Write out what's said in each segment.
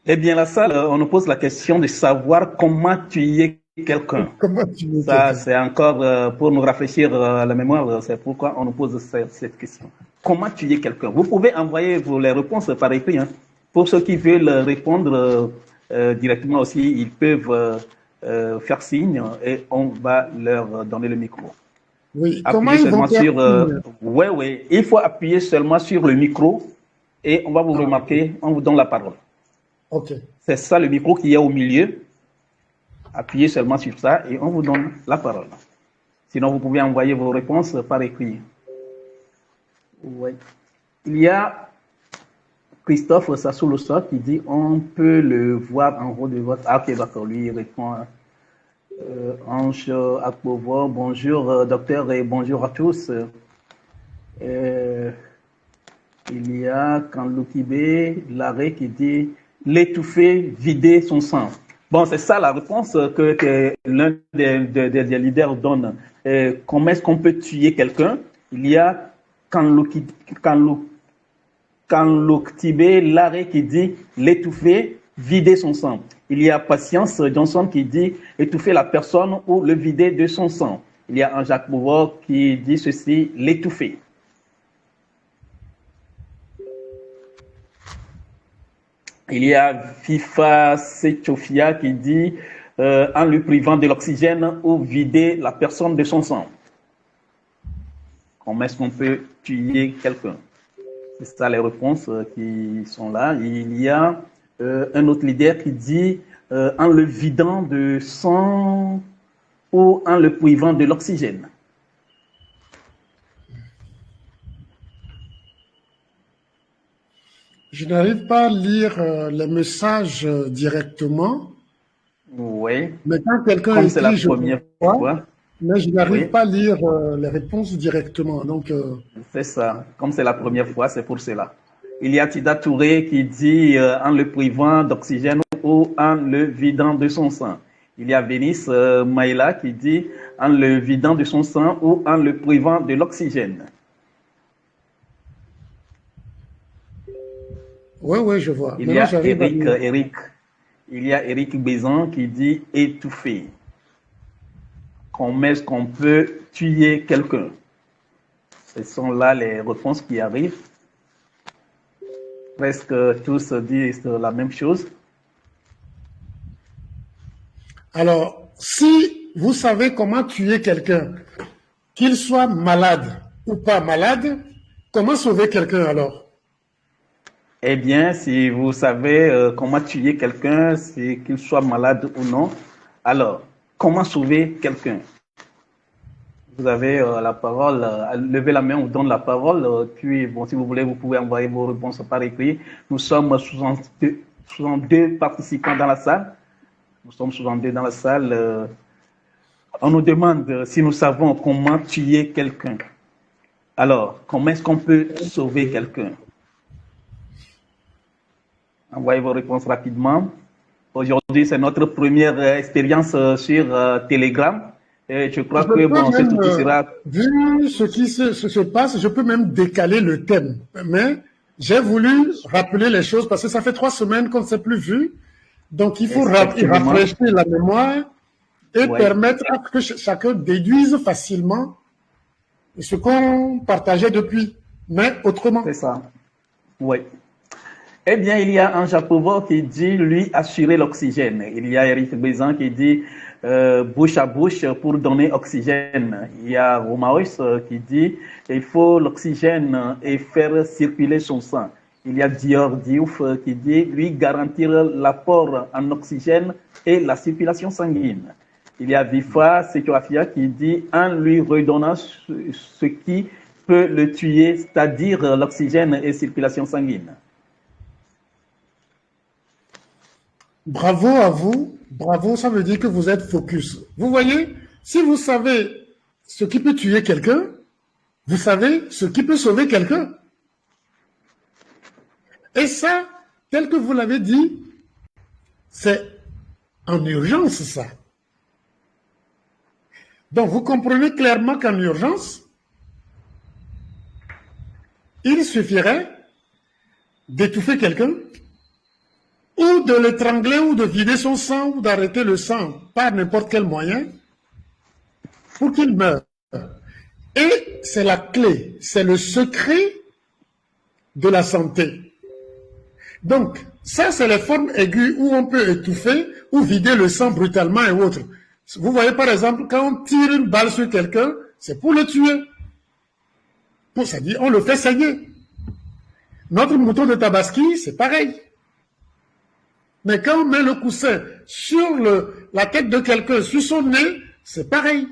Eh bien, la salle, on nous pose la question de savoir comment tuer quelqu'un. Comment tuer Ça, quelqu'un? c'est encore pour nous rafraîchir à la mémoire. C'est pourquoi on nous pose cette question. Comment tuer quelqu'un? Vous pouvez envoyer les réponses par écrit. Hein. Pour ceux qui veulent répondre directement aussi, ils peuvent faire signe et on va leur donner le micro. Oui, comment Appuyez ils vont seulement faire sur... signe? ouais, ouais. Il faut appuyer seulement sur le micro et on va vous Ah, ok. remarquer, on vous donne la parole. Ok. C'est ça le micro qui est au milieu. Appuyez seulement sur ça et on vous donne la parole. Sinon, vous pouvez envoyer vos réponses par écrit. Ouais. Il y a Christophe Sassoulosa qui dit on peut le voir en haut de votre. Ah, ok, d'accord. Lui, il répond Ange Akbovo, bonjour docteur et bonjour à tous. Euh, il y a Kanloukibé, l'arrêt qui dit l'étouffer, vider son sang. Bon, c'est ça la réponse que l'un des leaders donne. Comment est-ce qu'on peut tuer quelqu'un? Il y a Kanloukibé, l'arrêt qui dit l'étouffer, vider son sang. Il y a Patience Johnson qui dit étouffer la personne ou le vider de son sang. Il y a un Jacques Bouvard qui dit ceci, l'étouffer. Il y a FIFA Sechofia qui dit en lui privant de l'oxygène ou vider la personne de son sang. Comment est-ce qu'on peut tuer quelqu'un? C'est ça les réponses qui sont là. Il y a un autre leader qui dit en le vidant de sang ou en le privant de l'oxygène. Je n'arrive pas à lire les messages directement, Oui, mais quand quelqu'un comme c'est la écrit, je première vois, fois. mais je n'arrive Oui, pas à lire les réponses directement. Donc, c'est ça. Comme c'est la première fois, c'est pour cela. Il y a Tida Touré qui dit en le privant d'oxygène ou en le vidant de son sang. Il y a Vénice Maïla qui dit en le vidant de son sang ou en le privant de l'oxygène. ouais, ouais, je vois. Il y Maintenant, a j'arrive à lire. Il y a Eric Bézan qui dit étouffer. Comment est-ce qu'on peut tuer quelqu'un? Ce sont là les réponses qui arrivent. Presque tous disent la même chose. Alors, si vous savez comment tuer quelqu'un, qu'il soit malade ou pas malade, comment sauver quelqu'un alors? Eh bien, si vous savez comment tuer quelqu'un, c'est qu'il soit malade ou non, alors, comment sauver quelqu'un? Vous avez la parole, levez la main, on vous donne la parole, puis bon, si vous voulez, vous pouvez envoyer vos réponses par écrit. Nous sommes 62 participants dans la salle. Nous sommes 62 dans la salle. On nous demande si nous savons comment tuer quelqu'un. Alors, comment est-ce qu'on peut sauver quelqu'un? Envoyez vos réponses rapidement. Aujourd'hui, c'est notre première expérience sur Telegram. Et je crois Je que peux bon, cet même, outil sera. vu ce qui se passe, je peux même décaler le thème. Mais j'ai voulu rappeler les choses parce que ça fait 3 semaines qu'on ne s'est plus vu. Donc il faut Effectivement. rafraîchir la mémoire et Oui, permettre à ce que chacun déduise facilement ce qu'on partageait depuis, mais c'est autrement. ça. Oui. Eh bien, il y a un Jacobo qui dit, lui, assurer l'oxygène. Il y a Eric Bézan qui dit, bouche à bouche pour donner oxygène. Il y a Romaus qui dit, il faut l'oxygène et faire circuler son sang. Il y a Dior Diouf qui dit, lui, garantir l'apport en oxygène et la circulation sanguine. Il y a Vifa Sekoafia qui dit, en lui redonnant ce qui peut le tuer, c'est-à-dire l'oxygène et circulation sanguine. Bravo à vous. Bravo, ça veut dire que vous êtes focus. Vous voyez, si vous savez ce qui peut tuer quelqu'un, vous savez ce qui peut sauver quelqu'un. Et ça, tel que vous l'avez dit, c'est en urgence, ça. Donc, vous comprenez clairement qu'en urgence, il suffirait d'étouffer quelqu'un ou de l'étrangler, ou de vider son sang, ou d'arrêter le sang par n'importe quel moyen pour qu'il meure. Et c'est la clé, c'est le secret de la santé. Donc, ça, c'est les formes aiguës où on peut étouffer ou vider le sang brutalement et autres. Vous voyez, par exemple, quand on tire une balle sur quelqu'un, c'est pour le tuer. C'est-à-dire, on le fait saigner. Notre mouton de Tabaski, c'est pareil. Mais quand on met le coussin sur la tête de quelqu'un, sur son nez, c'est pareil.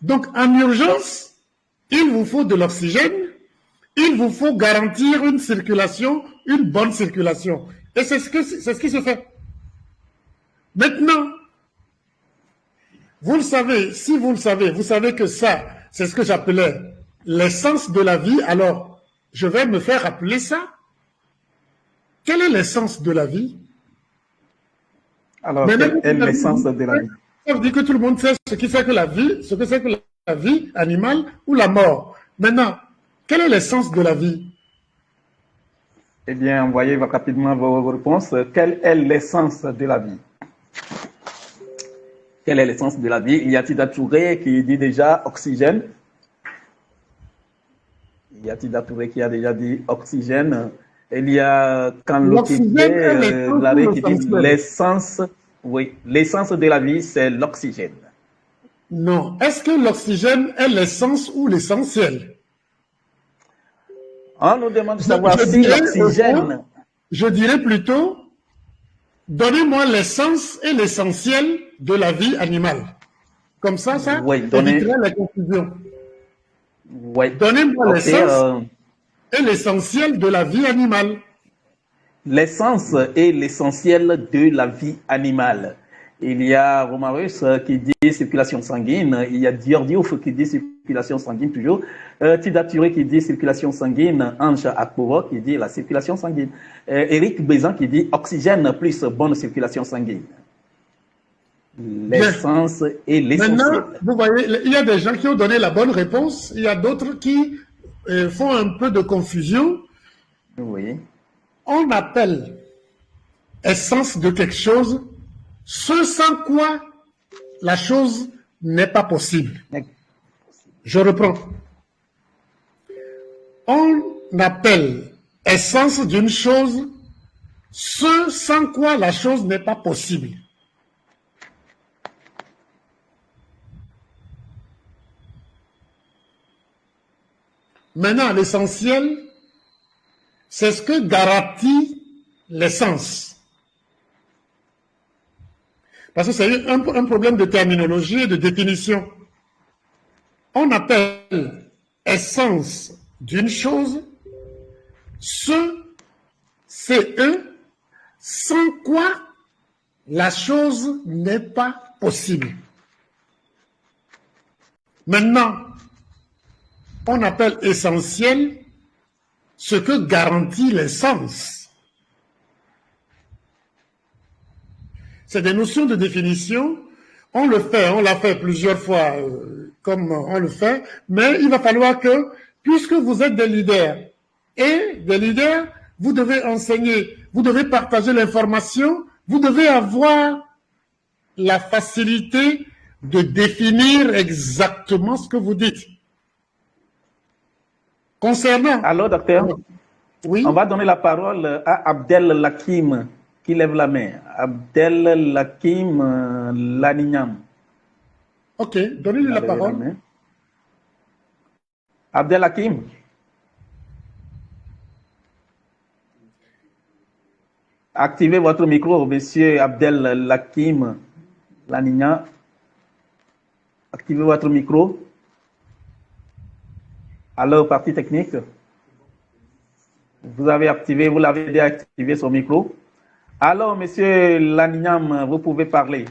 Donc, en urgence, il vous faut de l'oxygène, il vous faut garantir une circulation, une bonne circulation. Et c'est ce qui se fait. Maintenant, vous le savez, si vous le savez, vous savez que ça, c'est ce que j'appelais l'essence de la vie. Alors, je vais me faire appeler ça. Quelle est l'essence de la vie? Alors, quelle est l'essence de la vie? Ça veut dire que tout le monde sait ce qui fait que la vie, ce que c'est que la vie animale ou la mort. Maintenant, quelle est l'essence de la vie? Eh bien, envoyez rapidement vos réponses. Quelle est l'essence de la vie? Quelle est l'essence de la vie? Il y a Tida Touré qui dit déjà oxygène. Il y a Tida Touré qui a déjà dit oxygène. Il y a Kanlo qui dit l'essence. Oui, l'essence de la vie, c'est l'oxygène. Non. Est-ce que l'oxygène est l'essence ou l'essentiel? On nous demande de savoir si l'oxygène... Je dirais plutôt, donnez-moi l'essence et l'essentiel de la vie animale. Comme ça éviterait la confusion. Oui. Donnez-moi l'essence et l'essentiel de la vie animale. L'essence et l'essentiel de la vie animale. Il y a Romarus qui dit circulation sanguine, il y a Diordiouf qui dit circulation sanguine toujours, Tida Touré qui dit circulation sanguine, Ange Akporo qui dit la circulation sanguine, Eric Bézan qui dit oxygène plus bonne circulation sanguine. L'essence et l'essentiel. Maintenant, vous voyez, il y a des gens qui ont donné la bonne réponse, il y a d'autres qui font un peu de confusion. Oui. On appelle essence de quelque chose ce sans quoi la chose n'est pas possible. Je reprends. On appelle essence d'une chose ce sans quoi la chose n'est pas possible. Maintenant, l'essentiel, c'est ce que garantit l'essence. Parce que c'est un problème de terminologie et de définition. On appelle essence d'une chose ce, CE, sans quoi la chose n'est pas possible. Maintenant, on appelle essentiel ce que garantit l'essence. C'est des notions de définition. On l'a fait plusieurs fois comme on le fait, mais il va falloir que, puisque vous êtes des leaders, vous devez enseigner, vous devez partager l'information, vous devez avoir la facilité de définir exactement ce que vous dites. Concernant... Alors, docteur, oui? On va donner la parole à Abdel Lakim, qui lève la main. Abdel Lakim Lanignam. Ok, donnez-lui la parole. Abdel Lakim. Activez votre micro, monsieur Abdel Lakim Lanignam. Activez votre micro. Alors, partie technique. Vous l'avez déactivé son micro. Alors, monsieur Lanignam, vous pouvez parler.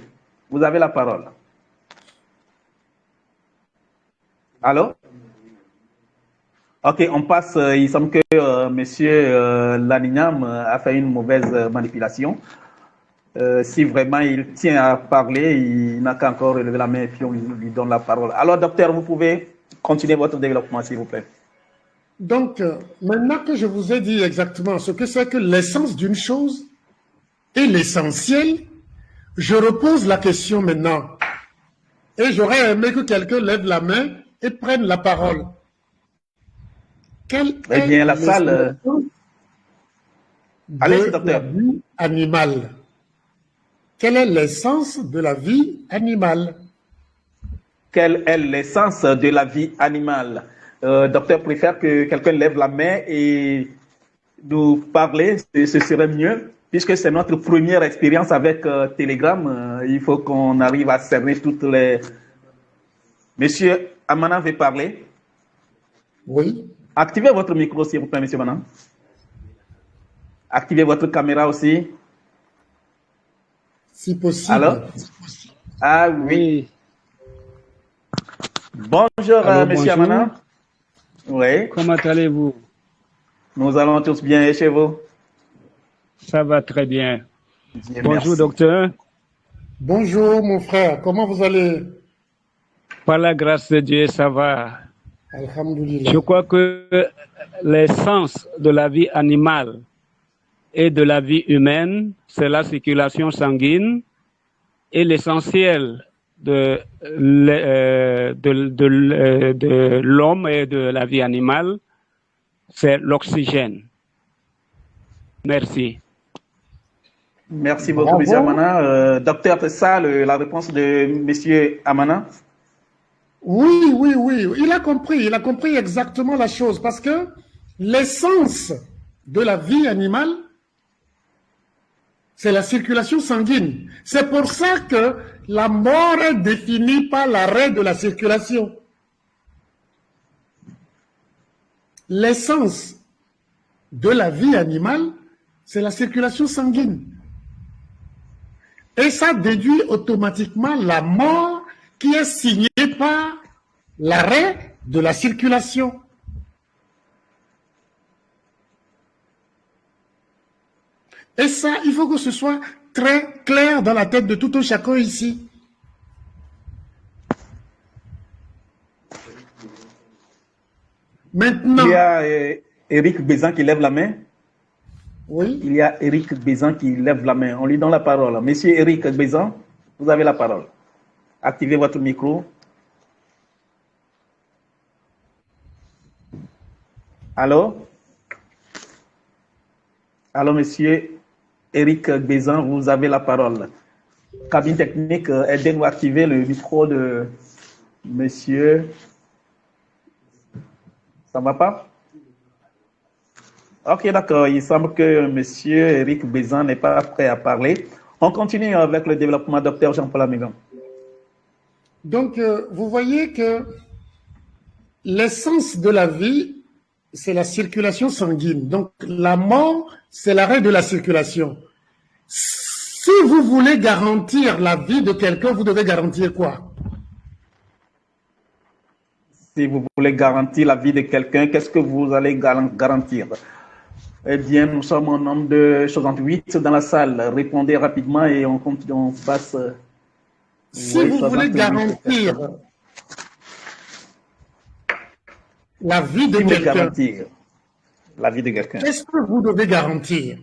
Vous avez la parole. Allô? Ok, on passe. Il semble que monsieur Lanignam a fait une mauvaise manipulation. Si vraiment il tient à parler, il n'a qu'à encore relever la main et puis on lui donne la parole. Alors, docteur, vous pouvez continuer votre développement, s'il vous plaît. Donc, maintenant que je vous ai dit exactement ce que c'est que l'essence d'une chose et l'essentiel, je repose la question maintenant. Et j'aurais aimé que quelqu'un lève la main et prenne la parole. Quelle Eh est bien, la l'essence salle. Allez-y, de la docteur. vie animale? Quelle est l'essence de la vie animale? Quelle est l'essence de la vie animale? Docteur préfère que quelqu'un lève la main et nous parler, ce serait mieux, puisque c'est notre première expérience avec Telegram. Il faut qu'on arrive à cerner toutes les... Monsieur Amana veut parler. Oui. Activez votre micro, s'il vous plaît, monsieur Amana. Activez votre caméra aussi. Si possible. Alors? Ah oui. Oui. Bonjour, Allô, monsieur bonjour. Amana. Oui. Comment allez-vous? Nous allons tous bien et chez vous? Ça va très bien. Dieu Bonjour, merci. docteur. Bonjour, mon frère. Comment vous allez? Par la grâce de Dieu, ça va. Alhamdulillah. Je crois que l'essence de la vie animale et de la vie humaine, c'est la circulation sanguine, et l'essentiel de l'homme et de la vie animale, c'est l'oxygène. Merci. Merci beaucoup, Bravo. monsieur Amana. Docteur, c'est ça la réponse de monsieur Amana? Oui, oui, oui. Il a compris exactement la chose parce que l'essence de la vie animale, c'est la circulation sanguine. C'est pour ça que la mort est définie par l'arrêt de la circulation. L'essence de la vie animale, c'est la circulation sanguine. Et ça déduit automatiquement la mort qui est signée par l'arrêt de la circulation. Et ça, il faut que ce soit très clair dans la tête de tout un chacun ici. Maintenant, Il y a Eric Bézan qui lève la main. oui, Il y a Eric Bézan qui lève la main. On lui donne la parole. Monsieur Eric Bézan, vous avez la parole. Activez votre micro. Allô? Allô, monsieur Eric Bézan, vous avez la parole. Cabine technique, aidez-nous à activer le micro de monsieur. Ça ne va pas? Ok, d'accord. Il semble que monsieur Eric Bézan n'est pas prêt à parler. On continue avec le développement, docteur Jean-Paul Amigan. donc vous voyez que l'essence de la vie, c'est la circulation sanguine. Donc la mort, c'est l'arrêt de la circulation. Si vous voulez garantir la vie de quelqu'un, vous devez garantir quoi? Si vous voulez garantir la vie de quelqu'un, qu'est-ce que vous allez garantir? Eh bien, nous sommes en nombre de 68 dans la salle. Répondez rapidement et on continue, on passe. Si Oui, vous voulez 68 garantir la vie de Si vous voulez quelqu'un, garantir la vie de quelqu'un. qu'est-ce que vous devez garantir?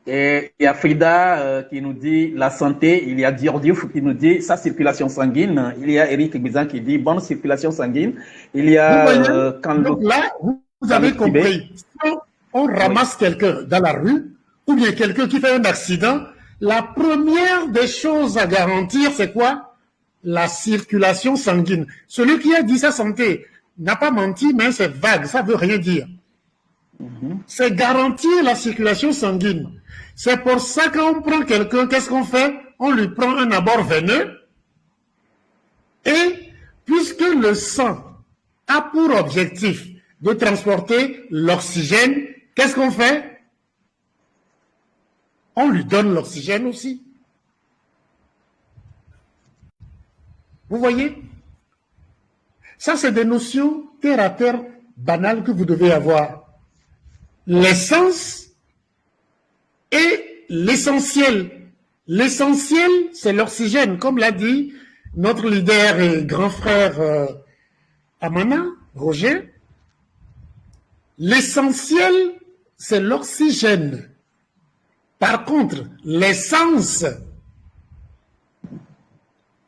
Et il y a Frida qui nous dit la santé, il y a Diordiouf qui nous dit sa circulation sanguine, il y a Eric Bizan qui dit bonne circulation sanguine, il y Vous a voyez, donc là, vous avez compris. Si on ramasse quelqu'un dans la rue, ou bien quelqu'un qui fait un accident, la première des choses à garantir, c'est quoi? La circulation sanguine. Celui qui a dit sa santé n'a pas menti, mais c'est vague, ça veut rien dire. C'est garantir la circulation sanguine. C'est pour ça qu'on prend quelqu'un, qu'est-ce qu'on fait? On lui prend un abord veineux. Et puisque le sang a pour objectif de transporter l'oxygène, qu'est-ce qu'on fait? On lui donne l'oxygène aussi. Vous voyez? Ça, c'est des notions terre à terre banales que vous devez avoir. L'essence et l'essentiel. L'essentiel, c'est l'oxygène, comme l'a dit notre leader et grand frère Amana, Roger, l'essentiel, c'est l'oxygène. Par contre, l'essence,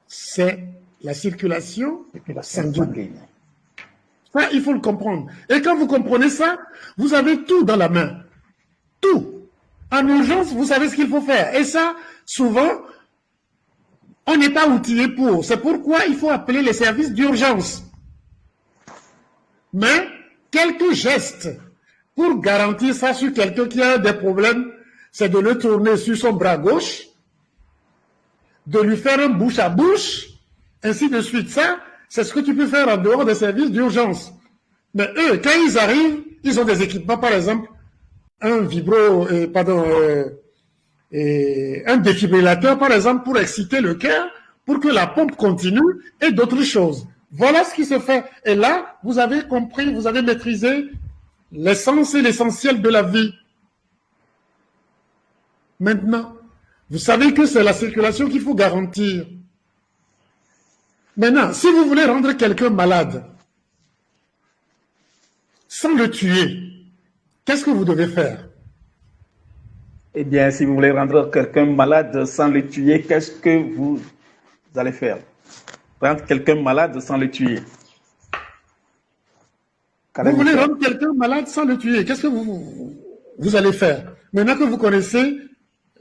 c'est la circulation sanguine. Ça, il faut le comprendre. Et quand vous comprenez ça, vous avez tout dans la main. Tout. En urgence, vous savez ce qu'il faut faire. Et ça, souvent, on n'est pas outillé pour. C'est pourquoi il faut appeler les services d'urgence. Mais, quelques gestes pour garantir ça sur quelqu'un qui a des problèmes, c'est de le tourner sur son bras gauche, de lui faire un bouche à bouche, ainsi de suite. Ça, c'est ce que tu peux faire en dehors des services d'urgence. Mais eux, quand ils arrivent, ils ont des équipements, par exemple, un un défibrillateur, par exemple, pour exciter le cœur, pour que la pompe continue, et d'autres choses. Voilà ce qui se fait. Et là, vous avez compris, vous avez maîtrisé l'essence et l'essentiel de la vie. Maintenant, vous savez que c'est la circulation qu'il faut garantir. Maintenant, si vous voulez rendre quelqu'un malade, sans le tuer, qu'est-ce que vous devez faire? Eh bien, si vous voulez rendre quelqu'un malade sans le tuer, qu'est-ce que vous allez faire? Rendre quelqu'un malade sans le tuer. Vous voulez rendre quelqu'un malade sans le tuer, qu'est-ce que vous allez faire? Maintenant que vous connaissez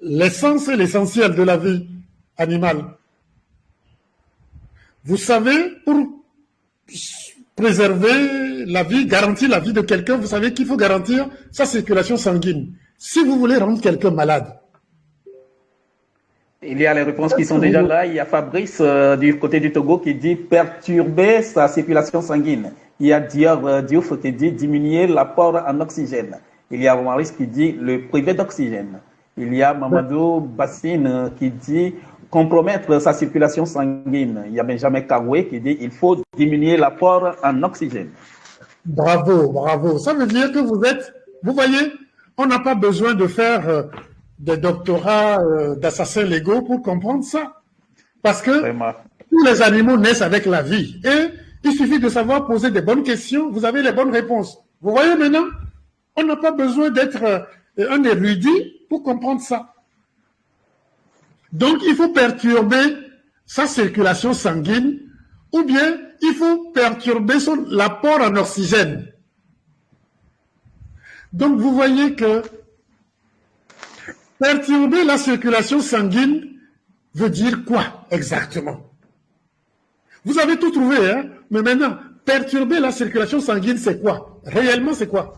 l'essence et l'essentiel de la vie animale, vous savez, pour préserver la vie, garantir la vie de quelqu'un, vous savez qu'il faut garantir sa circulation sanguine. Si vous voulez rendre quelqu'un malade, il y a les réponses qui sont déjà là. Il y a Fabrice du côté du Togo qui dit perturber sa circulation sanguine. Il y a Diouf qui dit diminuer l'apport en oxygène. Il y a Maurice qui dit le privé d'oxygène. Il y a Mamadou Bassine qui dit compromettre sa circulation sanguine. Il y a Benjamin Karoué qui dit il faut diminuer l'apport en oxygène. Bravo, bravo. Ça veut dire que vous voyez, on n'a pas besoin de faire des doctorats d'assassins légaux pour comprendre ça. Parce que Vraiment. tous les animaux naissent avec la vie. Et il suffit de savoir poser des bonnes questions, vous avez les bonnes réponses. Vous voyez maintenant, on n'a pas besoin d'être un érudit pour comprendre ça. Donc, il faut perturber sa circulation sanguine ou bien il faut perturber l'apport en oxygène. Donc, vous voyez que perturber la circulation sanguine veut dire quoi exactement? Vous avez tout trouvé, hein? Mais maintenant, perturber la circulation sanguine, c'est quoi? Réellement, c'est quoi?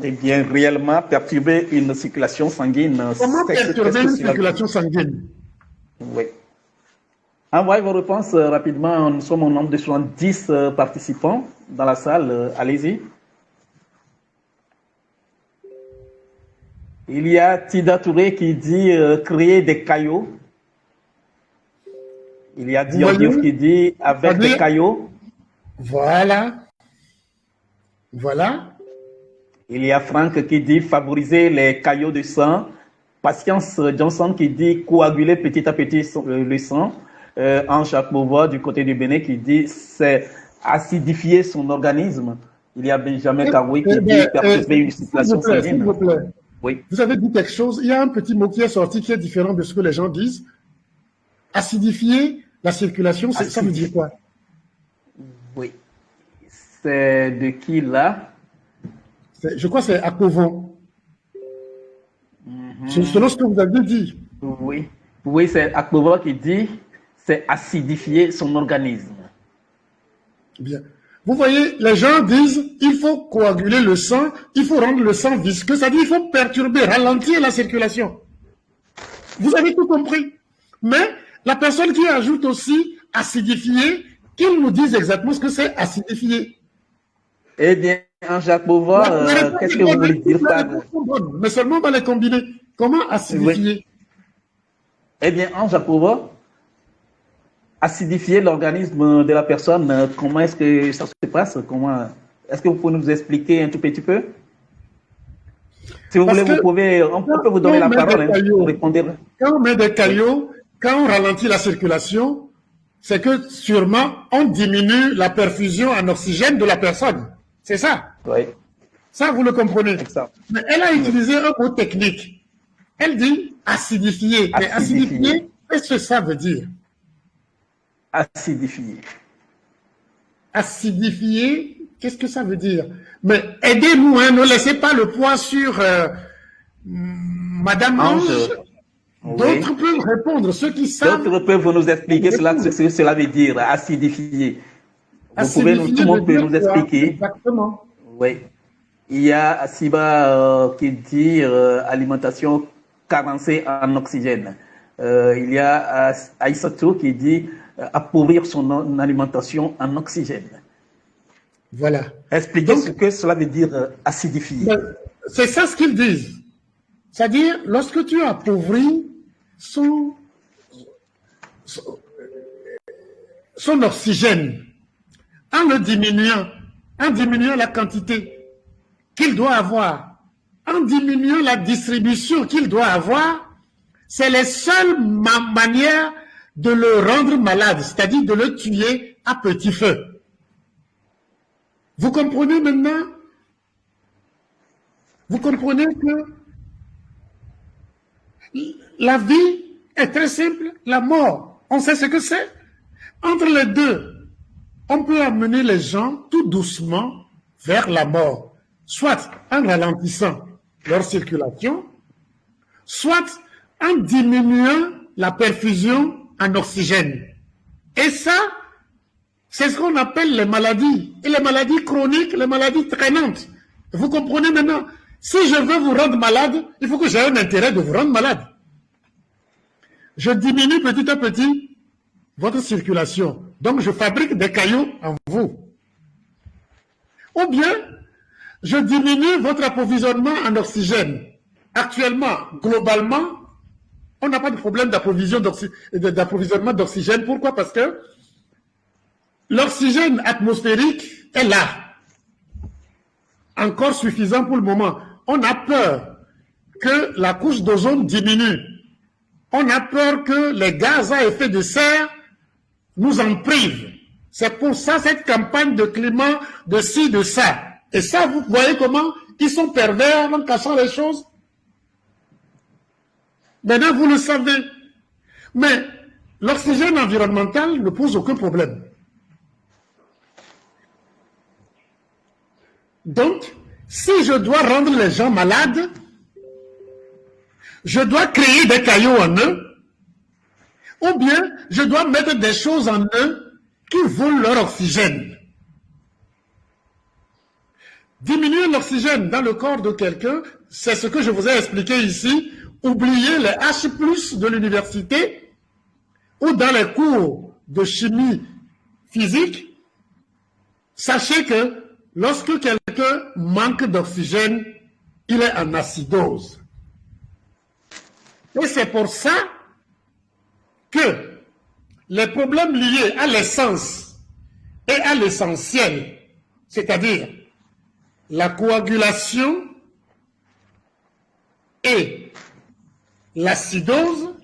Eh bien, réellement, perturber une circulation sanguine. Comment perturber une circulation sanguine? Oui. Envoyez vos réponses rapidement. Nous sommes au nombre de 70 participants dans la salle. Allez-y. Il y a Tida Touré qui dit créer des caillots. Il y a Diouf qui dit avec des caillots. Voilà. Voilà. Il y a Franck qui dit favoriser les caillots de sang. Patience Johnson qui dit coaguler petit à petit le sang. Ange Akbova du côté du Bénin qui dit c'est acidifier son organisme. Il y a Benjamin Karoui qui dit perturber une circulation sanguine. S'il vous plaît. Oui. Vous avez dit quelque chose. Il y a un petit mot qui est sorti qui est différent de ce que les gens disent. Acidifier la circulation, ça veut dire quoi? Oui. C'est de qui là? Je crois que c'est Akovo. Selon ce que vous avez dit. Oui. Oui, c'est Akbova qui dit c'est acidifier son organisme. Bien. Vous voyez, les gens disent il faut coaguler le sang, il faut rendre le sang visqueux, ça dit il faut perturber, ralentir la circulation. Vous avez tout compris. Mais la personne qui ajoute aussi acidifier, qu'il nous dise exactement ce que c'est acidifier. Eh bien, Jacques Beauvoir, qu'est-ce que vous voulez dire par... Mais seulement on va les combiner. Comment acidifier? Oui. Eh bien, Jacques Beauvoir, acidifier l'organisme de la personne, comment est-ce que ça se passe? Est-ce que vous pouvez nous expliquer un tout petit peu? Si vous voulez, on peut vous donner la parole pour répondre. Quand on met des caillots, quand on ralentit la circulation, c'est que sûrement on diminue la perfusion en oxygène de la personne. C'est ça. Oui. Ça, vous le comprenez. Exact. Mais elle a utilisé un mot technique. Elle dit acidifier. Mais acidifier, qu'est-ce que ça veut dire? Acidifier. Acidifier, qu'est-ce que ça veut dire? Mais aidez-nous, hein, ne laissez pas le poids sur Madame Ange. D'autres peuvent répondre, ceux qui savent. D'autres peuvent nous expliquer ce que cela veut dire, acidifier. Tout le monde peut nous expliquer. Exactement. Oui. Il y a Siba qui dit alimentation carencée en oxygène. Il y a Aïssatou qui dit appauvrir son alimentation en oxygène. Voilà. Expliquez ce que cela veut dire acidifier. C'est ça ce qu'ils disent. C'est-à-dire, lorsque tu appauvris son oxygène, en le diminuant, en diminuant la quantité qu'il doit avoir, en diminuant la distribution qu'il doit avoir, c'est la seule manière de le rendre malade, c'est-à-dire de le tuer à petit feu. Vous comprenez maintenant? Vous comprenez que la vie est très simple, la mort, on sait ce que c'est. Entre les deux, on peut amener les gens tout doucement vers la mort, soit en ralentissant leur circulation, soit en diminuant la perfusion en oxygène. Et ça, c'est ce qu'on appelle les maladies. Et les maladies chroniques, les maladies traînantes. Vous comprenez maintenant? Si je veux vous rendre malade, il faut que j'ai un intérêt de vous rendre malade. Je diminue petit à petit votre circulation. Donc, je fabrique des cailloux en vous. Ou bien, je diminue votre approvisionnement en oxygène. Actuellement, globalement, on n'a pas de problème d'approvisionnement d'oxygène. Pourquoi? Parce que l'oxygène atmosphérique est là. Encore suffisant pour le moment. On a peur que la couche d'ozone diminue. On a peur que les gaz à effet de serre nous en privent. C'est pour ça cette campagne de climat, de ci, de ça. Et ça, vous voyez comment ils sont pervers en cachant les choses. Maintenant, vous le savez. Mais l'oxygène environnemental ne pose aucun problème. Donc, si je dois rendre les gens malades, je dois créer des cailloux en eux, ou bien je dois mettre des choses en eux qui volent leur oxygène. Diminuer l'oxygène dans le corps de quelqu'un, c'est ce que je vous ai expliqué ici. Oubliez les H+ de l'université ou dans les cours de chimie physique. Sachez que lorsque quelqu'un manque d'oxygène, il est en acidose. Et c'est pour ça que les problèmes liés à l'essence et à l'essentiel, c'est-à-dire la coagulation et l'acidose,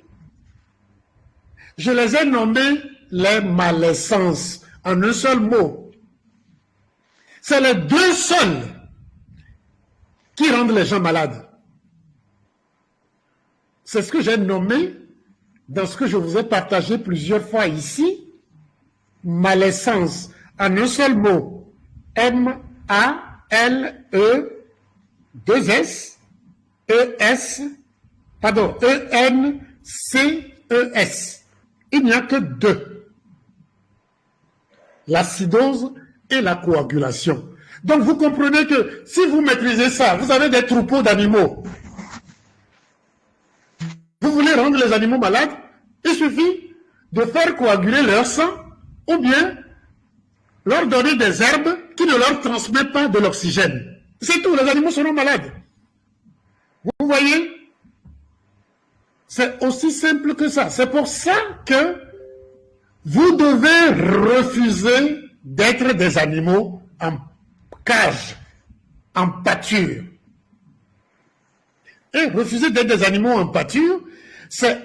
je les ai nommés les malaisances, en un seul mot. C'est les deux seuls qui rendent les gens malades. C'est ce que j'ai nommé dans ce que je vous ai partagé plusieurs fois ici, malaisance, en un seul mot, E-N-C-E-S. Il n'y a que deux. L'acidose et la coagulation. Donc vous comprenez que si vous maîtrisez ça, vous avez des troupeaux d'animaux. Vous voulez rendre les animaux malades, il suffit de faire coaguler leur sang ou bien leur donner des herbes qui ne leur transmettent pas de l'oxygène. C'est tout, les animaux seront malades. Vous voyez? C'est aussi simple que ça. C'est pour ça que vous devez refuser d'être des animaux en cage, en pâture. Et refuser d'être des animaux en pâture, c'est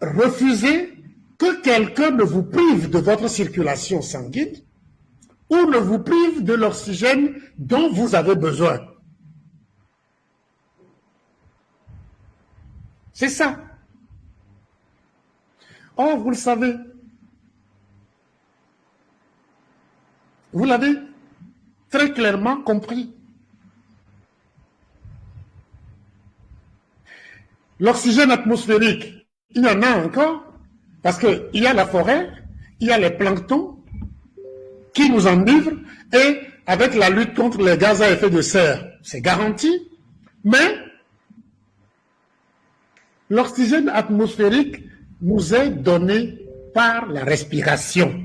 refuser que quelqu'un ne vous prive de votre circulation sanguine ou ne vous prive de l'oxygène dont vous avez besoin. C'est ça. Or, vous le savez. Vous l'avez très clairement compris. L'oxygène atmosphérique, il y en a encore, parce qu'il y a la forêt, il y a les planctons qui nous enivrent, et avec la lutte contre les gaz à effet de serre, c'est garanti, mais l'oxygène atmosphérique nous est donné par la respiration.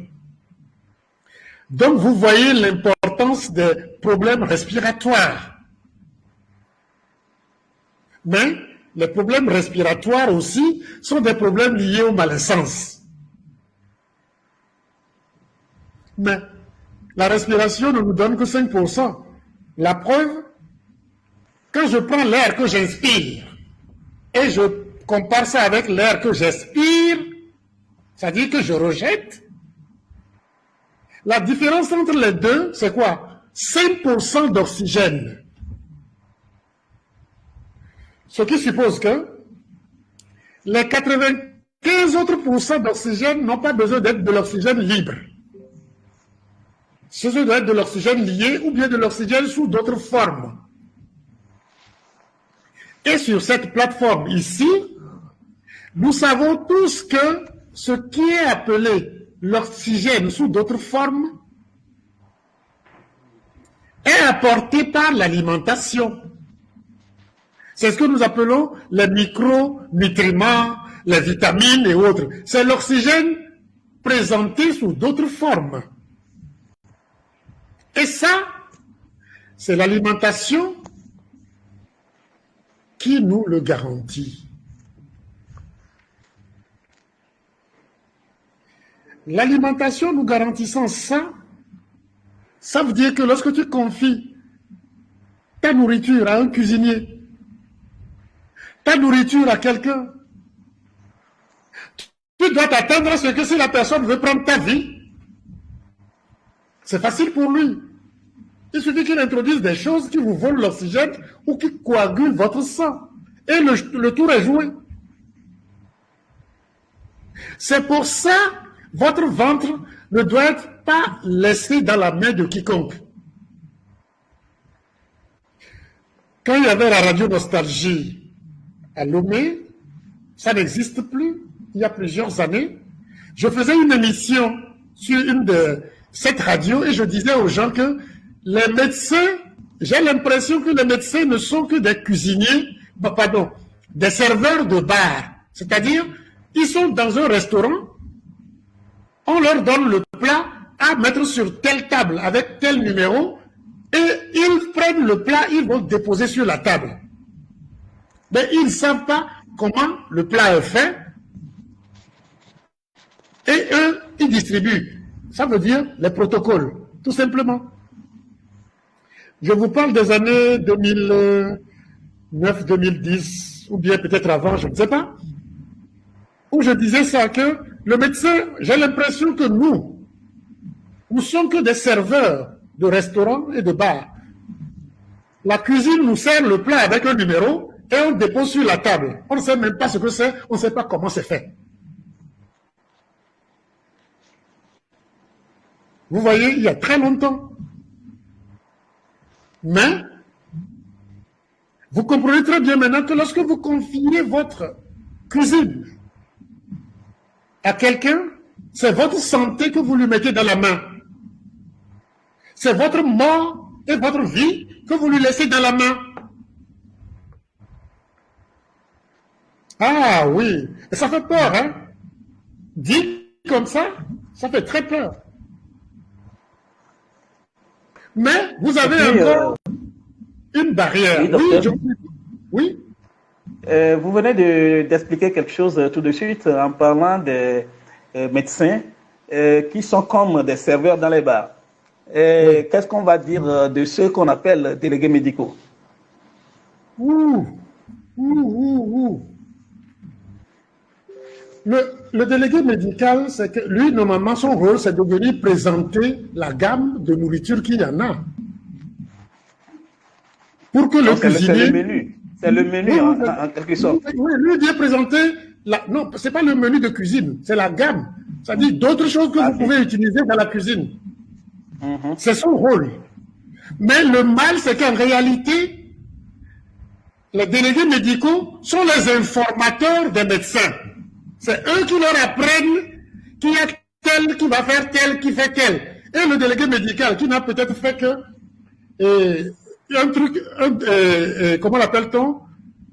Donc vous voyez l'importance des problèmes respiratoires. Mais les problèmes respiratoires aussi sont des problèmes liés au malaisance. Mais la respiration ne nous donne que 5%. La preuve, quand je prends l'air que j'inspire et je compare ça avec l'air que j'expire, c'est-à-dire que je rejette, la différence entre les deux, c'est quoi? 5% d'oxygène. Ce qui suppose que les 95 autres pourcents d'oxygène n'ont pas besoin d'être de l'oxygène libre. Ce doit être de l'oxygène lié ou bien de l'oxygène sous d'autres formes. Et sur cette plateforme ici, nous savons tous que ce qui est appelé l'oxygène sous d'autres formes est apporté par l'alimentation. C'est ce que nous appelons les micronutriments, les vitamines et autres. C'est l'oxygène présenté sous d'autres formes. Et ça, c'est l'alimentation qui nous le garantit. L'alimentation nous garantissant ça, ça veut dire que lorsque tu confies ta nourriture à un cuisinier, ta nourriture à quelqu'un, tu dois t'attendre à ce que si la personne veut prendre ta vie, c'est facile pour lui. Il suffit qu'il introduise des choses qui vous volent l'oxygène ou qui coagulent votre sang. Et le tour est joué. C'est pour ça votre ventre ne doit être pas laissé dans la main de quiconque. Quand il y avait la radio Nostalgie à Lomé, ça n'existe plus, il y a plusieurs années, je faisais une émission sur une de cette radio et je disais aux gens que les médecins, j'ai l'impression que les médecins ne sont que des cuisiniers, des serveurs de bar. C'est-à-dire, ils sont dans un restaurant, on leur donne le plat à mettre sur telle table avec tel numéro et ils prennent le plat, ils vont le déposer sur la table. Mais ils ne savent pas comment le plat est fait et eux, ils distribuent. Ça veut dire les protocoles, tout simplement. Je vous parle des années 2009, 2010, ou bien peut-être avant, je ne sais pas, où je disais ça, que le médecin, j'ai l'impression que nous sommes que des serveurs de restaurants et de bars. La cuisine nous sert le plat avec un numéro et on dépose sur la table. On ne sait même pas ce que c'est, on ne sait pas comment c'est fait. Vous voyez, il y a très longtemps. Mais, vous comprenez très bien maintenant que lorsque vous confiez votre cuisine à quelqu'un, c'est votre santé que vous lui mettez dans la main. C'est votre mort et votre vie que vous lui laissez dans la main. Ah oui, et ça fait peur, hein? Dit comme ça fait très peur. Mais vous avez encore une barrière. Oui, vous venez d'expliquer quelque chose tout de suite en parlant des médecins qui sont comme des serveurs dans les bars. Qu'est-ce qu'on va dire de ceux qu'on appelle délégués médicaux? le délégué médical, c'est que lui, normalement, son rôle, c'est de venir présenter la gamme de nourriture qu'il y en a. Pour que le cuisinier... C'est le menu. C'est le menu, en quelque sorte. Oui, lui vient présenter... Non, ce n'est pas le menu de cuisine, c'est la gamme. C'est-à-dire d'autres choses que vous pouvez utiliser dans la cuisine. C'est son rôle. Mais le mal, c'est qu'en réalité, les délégués médicaux sont les informateurs des médecins. C'est eux qui leur apprennent qu'il y a tel qui va faire tel, qui fait tel. Et le délégué médical, qui n'a peut-être fait que un truc, comment l'appelle-t-on,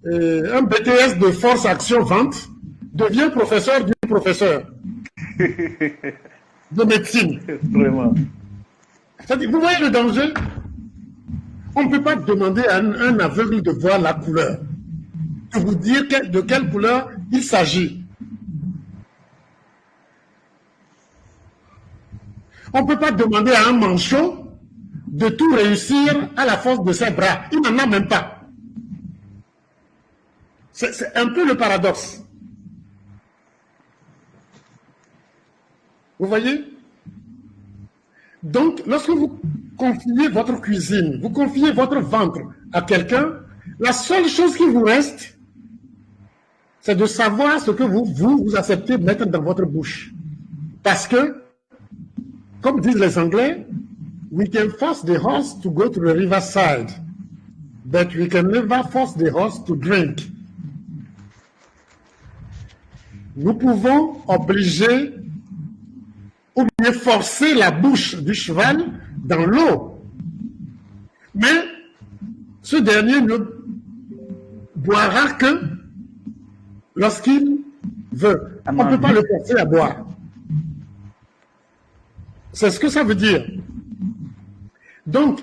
un BTS de force action vente, devient professeur du professeur de médecine. Vraiment. C'est-à-dire, vous voyez le danger? On ne peut pas demander à un aveugle de voir la couleur, de vous dire de quelle couleur il s'agit. On ne peut pas demander à un manchot de tout réussir à la force de ses bras. Il n'en a même pas. C'est un peu le paradoxe. Vous voyez? Donc, lorsque vous confiez votre cuisine, vous confiez votre ventre à quelqu'un, la seule chose qui vous reste, c'est de savoir ce que vous acceptez de mettre dans votre bouche. Parce que, comme disent les Anglais, we can force the horse to go to the riverside, but we can never force the horse to drink. Nous pouvons obliger ou bien forcer la bouche du cheval dans l'eau. Mais ce dernier ne boira que lorsqu'il veut. On ne peut pas le forcer à boire. C'est ce que ça veut dire. Donc,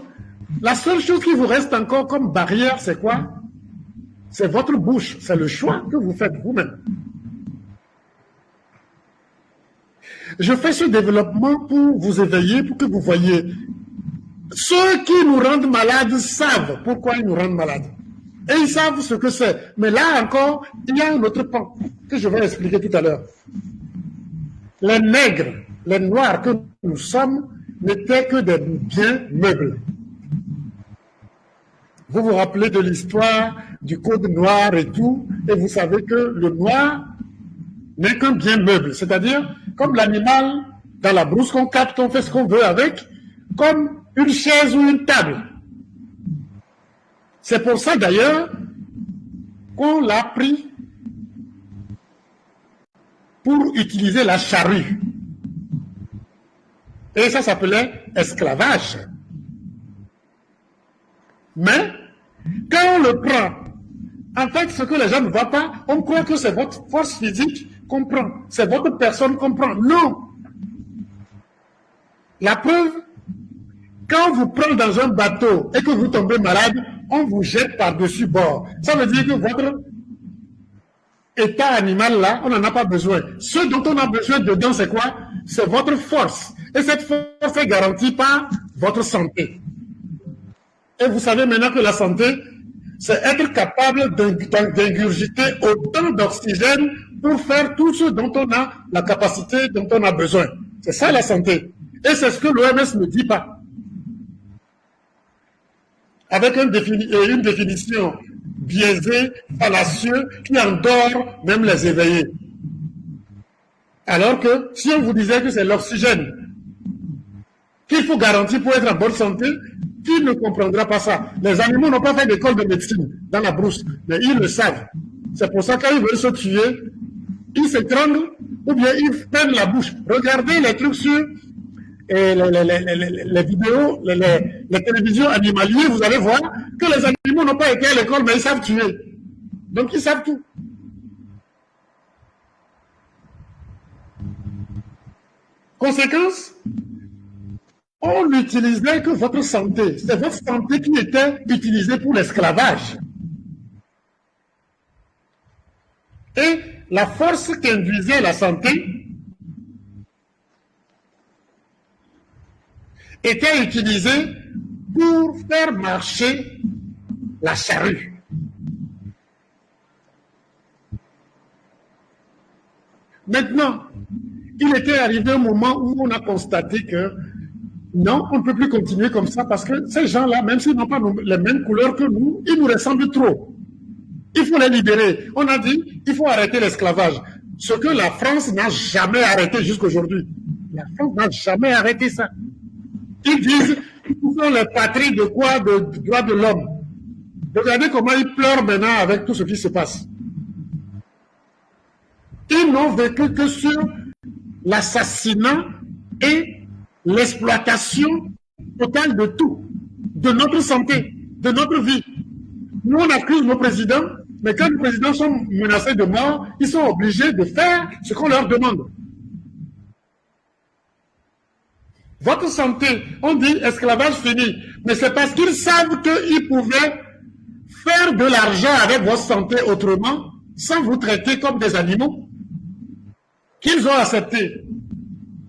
la seule chose qui vous reste encore comme barrière, c'est quoi? C'est votre bouche. C'est le choix que vous faites vous-même. Je fais ce développement pour vous éveiller, pour que vous voyez. Ceux qui nous rendent malades savent pourquoi ils nous rendent malades. Et ils savent ce que c'est. Mais là encore, il y a un autre pan que je vais expliquer tout à l'heure. Les nègres, les noirs que nous sommes, n'étaient que des biens meubles. Vous vous rappelez de l'histoire du code noir et tout, et vous savez que le noir n'est qu'un bien meuble, c'est-à-dire comme l'animal dans la brousse qu'on capte, on fait ce qu'on veut avec, comme une chaise ou une table. C'est pour ça d'ailleurs qu'on l'a pris pour utiliser la charrue. Et ça s'appelait esclavage. Mais quand on le prend, en fait, ce que les gens ne voient pas, on croit que c'est votre force physique qu'on prend, c'est votre personne qu'on prend. Non. La preuve, quand on vous prend dans un bateau et que vous tombez malade, on vous jette par-dessus bord. Ça veut dire que votre état animal là, on n'en a pas besoin. Ce dont on a besoin dedans, c'est quoi? C'est votre force. Et cette force est garantie par votre santé. Et vous savez maintenant que la santé, c'est être capable d'ingurgiter autant d'oxygène pour faire tout ce dont on a la capacité, dont on a besoin. C'est ça la santé. Et c'est ce que l'OMS ne dit pas. Avec une définition biaisée, fallacieuse, qui endort même les éveillés. Alors que si on vous disait que c'est l'oxygène qu'il faut garantir pour être en bonne santé, qui ne comprendra pas ça? Les animaux n'ont pas fait d'école de médecine dans la brousse, mais ils le savent. C'est pour ça que quand ils veulent se tuer, ils s'étranglent ou bien ils prennent la bouche. Regardez les trucs sur les vidéos, les télévisions animalières, vous allez voir que les animaux n'ont pas été à l'école, mais ils savent tuer. Donc ils savent tout. Conséquence, on n'utilisait que votre santé. C'est votre santé qui était utilisée pour l'esclavage. Et la force qu'induisait la santé était utilisée pour faire marcher la charrue. Maintenant, il était arrivé un moment où on a constaté que non, on ne peut plus continuer comme ça parce que ces gens-là, même s'ils n'ont pas les mêmes couleurs que nous, ils nous ressemblent trop. Il faut les libérer. On a dit, il faut arrêter l'esclavage. Ce que la France n'a jamais arrêté jusqu'aujourd'hui. La France n'a jamais arrêté ça. Ils disent, ils sont les patries de quoi? De droits de l'homme. Regardez comment ils pleurent maintenant avec tout ce qui se passe. Ils n'ont vécu que sur l'assassinat et l'exploitation totale de tout, de notre santé, de notre vie. Nous, on accuse nos présidents, mais quand les présidents sont menacés de mort, ils sont obligés de faire ce qu'on leur demande. Votre santé, on dit esclavage fini, mais c'est parce qu'ils savent qu'ils pouvaient faire de l'argent avec votre santé autrement, sans vous traiter comme des animaux, qu'ils ont accepté.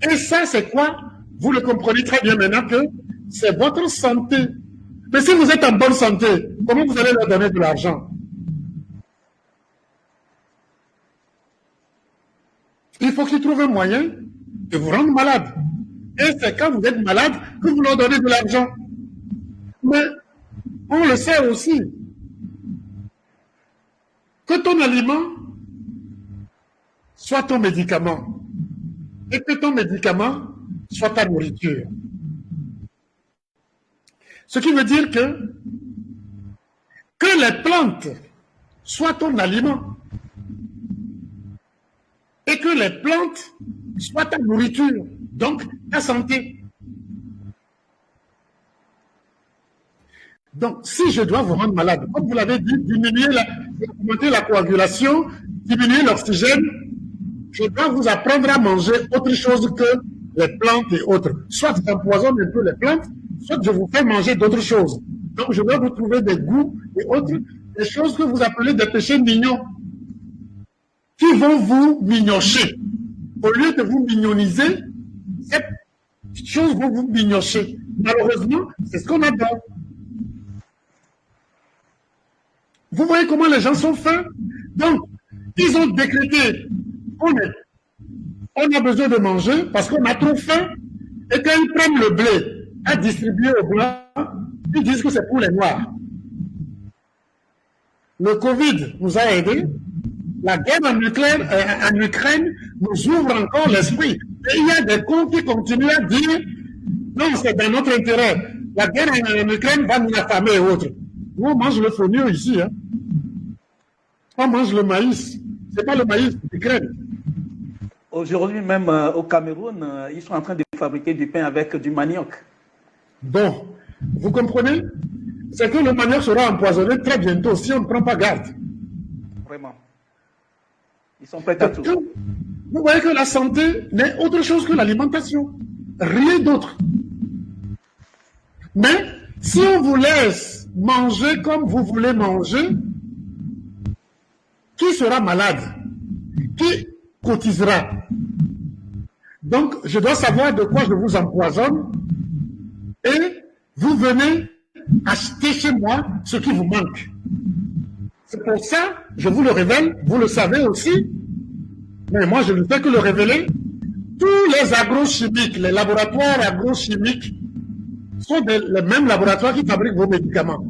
Et ça, c'est quoi? Vous le comprenez très bien maintenant que c'est votre santé. Mais si vous êtes en bonne santé, comment vous allez leur donner de l'argent? Il faut qu'ils trouvent un moyen de vous rendre malade. Et c'est quand vous êtes malade que vous leur donnez de l'argent. Mais on le sait aussi que ton aliment soit ton médicament et que ton médicament soit ta nourriture. Ce qui veut dire que les plantes soient ton aliment et que les plantes soient ta nourriture, donc ta santé. Donc, si je dois vous rendre malade, comme vous l'avez dit, augmenter la coagulation, diminuer l'oxygène, je dois vous apprendre à manger autre chose que les plantes et autres. Soit j'empoisonne un peu les plantes, soit je vous fais manger d'autres choses. Donc, je dois vous trouver des goûts et autres, des choses que vous appelez des péchés mignons, qui vont vous mignocher. Au lieu de vous mignoniser, ces choses vont vous mignocher. Malheureusement, c'est ce qu'on adore. Vous voyez comment les gens sont fins? Donc, ils ont décrété, on a besoin de manger parce qu'on a trop faim, et quand ils prennent le blé à distribuer aux Blancs, ils disent que c'est pour les Noirs. Le Covid nous a aidés. La guerre en Ukraine nous ouvre encore l'esprit. Et il y a des cons qui continuent à dire non, c'est dans notre intérêt. La guerre en Ukraine va nous affamer et autres. Nous, on mange le fonio ici. Hein. On mange le maïs. Ce n'est pas le maïs d'Ukraine. Aujourd'hui même au Cameroun, ils sont en train de fabriquer du pain avec du manioc. Bon, vous comprenez? C'est que le manioc sera empoisonné très bientôt si on ne prend pas garde. Vraiment. Ils sont prêts à tout. Vous voyez que la santé n'est autre chose que l'alimentation. Rien d'autre. Mais si on vous laisse manger comme vous voulez manger, qui sera malade? Qui cotisera? Donc, je dois savoir de quoi je vous empoisonne et vous venez acheter chez moi ce qui vous manque. C'est pour ça, je vous le révèle, vous le savez aussi, mais moi je ne fais que le révéler. Tous les agrochimiques, les laboratoires agrochimiques sont les mêmes laboratoires qui fabriquent vos médicaments.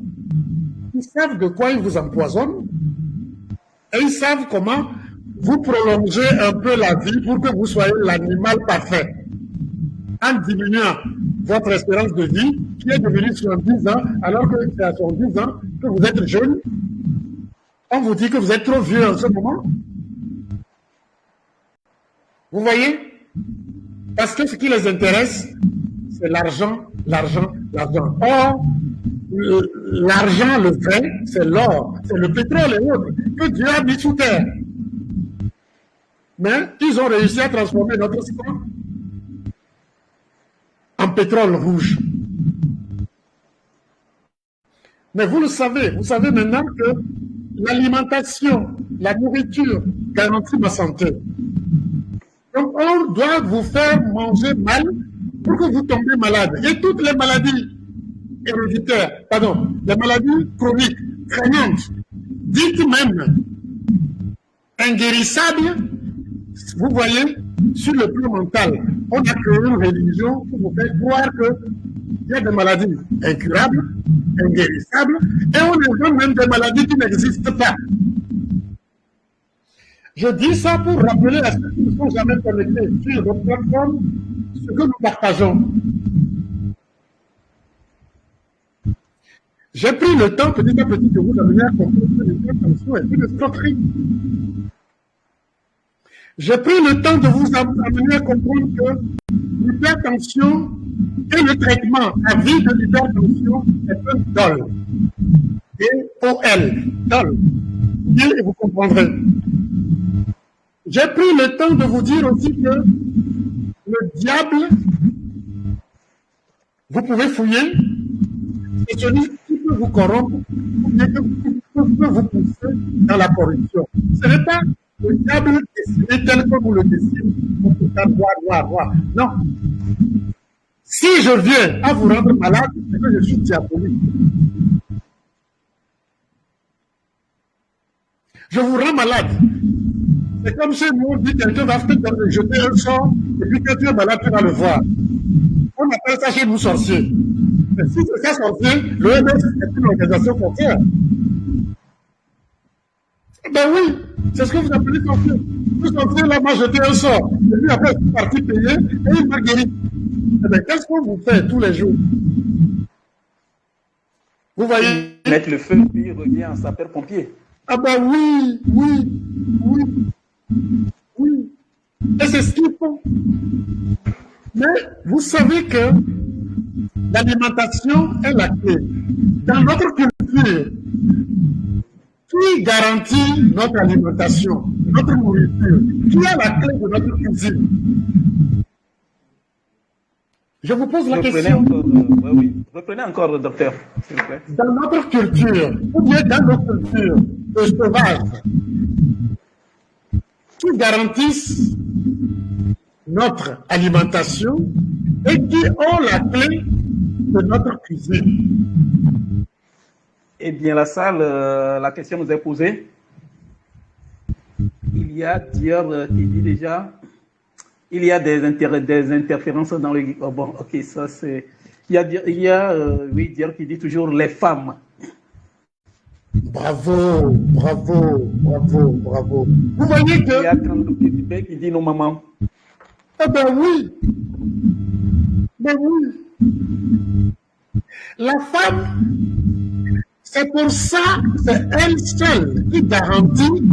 Ils savent de quoi ils vous empoisonnent et ils savent comment vous prolonger un peu la vie pour que vous soyez l'animal parfait. En diminuant votre espérance de vie, qui est devenue 70 ans, alors que c'est à 70 ans que vous êtes jeune, on vous dit que vous êtes trop vieux en ce moment. Vous voyez? Parce que ce qui les intéresse, c'est l'argent, l'argent, l'argent. Or, l'argent, le vrai, c'est l'or, c'est le pétrole et autres que Dieu a mis sous terre. Mais ils ont réussi à transformer notre sang en pétrole rouge. Mais vous savez maintenant que l'alimentation, la nourriture garantit ma santé. Donc on doit vous faire manger mal pour que vous tombiez malade. Et toutes les maladies héréditaires, les maladies chroniques, craignantes, dites même inguérissables, vous voyez, sur le plan mental, on a créé une religion pour vous faire croire qu'il y a des maladies incurables, inguérissables, et on invente même des maladies qui n'existent pas. Je dis ça pour rappeler à ceux qui ne sont jamais connectés sur notre plateforme ce que nous partageons. J'ai pris le temps petit à petit de vous amener à comprendre que l'hypertension est une escroquerie. J'ai pris le temps de vous amener à comprendre que l'hypertension et le traitement à vie de l'hypertension est un dol. D-O-L, dol. Et vous comprendrez. J'ai pris le temps de vous dire aussi que le diable, vous pouvez fouiller, c'est celui qui peut vous corrompre ou bien qui peut vous pousser dans la corruption. Ce n'est pas le diable dessiné tel que vous le dessinez, pour tout ça, voir. Non. Si je viens à vous rendre malade, c'est que je suis diabolique. Je vous rends malade. C'est comme si nous, on dit quelqu'un va te jeter un sort, et puis quand tu es malade, tu vas le voir. On appelle ça chez nous sorcier. Mais si c'est ça sorcier, l'OMS est une organisation contraire. Ben oui, c'est ce que vous appelez sorcier. Le sorcier là m'a jeté un sort, et puis après, je suis parti payer, et il m'a guéri. Eh bien, qu'est-ce qu'on vous fait tous les jours? Vous voyez? Mettre le feu, puis il revient en sapeur-pompier. Ah ben oui. Et c'est ce qu'ils font. Mais vous savez que l'alimentation est la clé. Dans notre culture, qui garantit notre alimentation, notre nourriture? Qui a la clé de notre cuisine? Je vous pose la question. Reprenez encore, docteur, s'il vous plaît. Dans notre culture, ou bien dans notre culture de sauvage, qui garantissent notre alimentation et qui ont la clé de notre cuisine? Eh bien, la salle, la question nous est posée. Il y a Dior qui dit déjà, il y a des interférences dans le... Oh bon, ok, ça c'est... Il y a Dior qui dit toujours les femmes. Bravo. Vous voyez que... Il y a Kando qui dit nos mamans. Eh ben oui. La femme, c'est pour ça, c'est elle seule qui garantit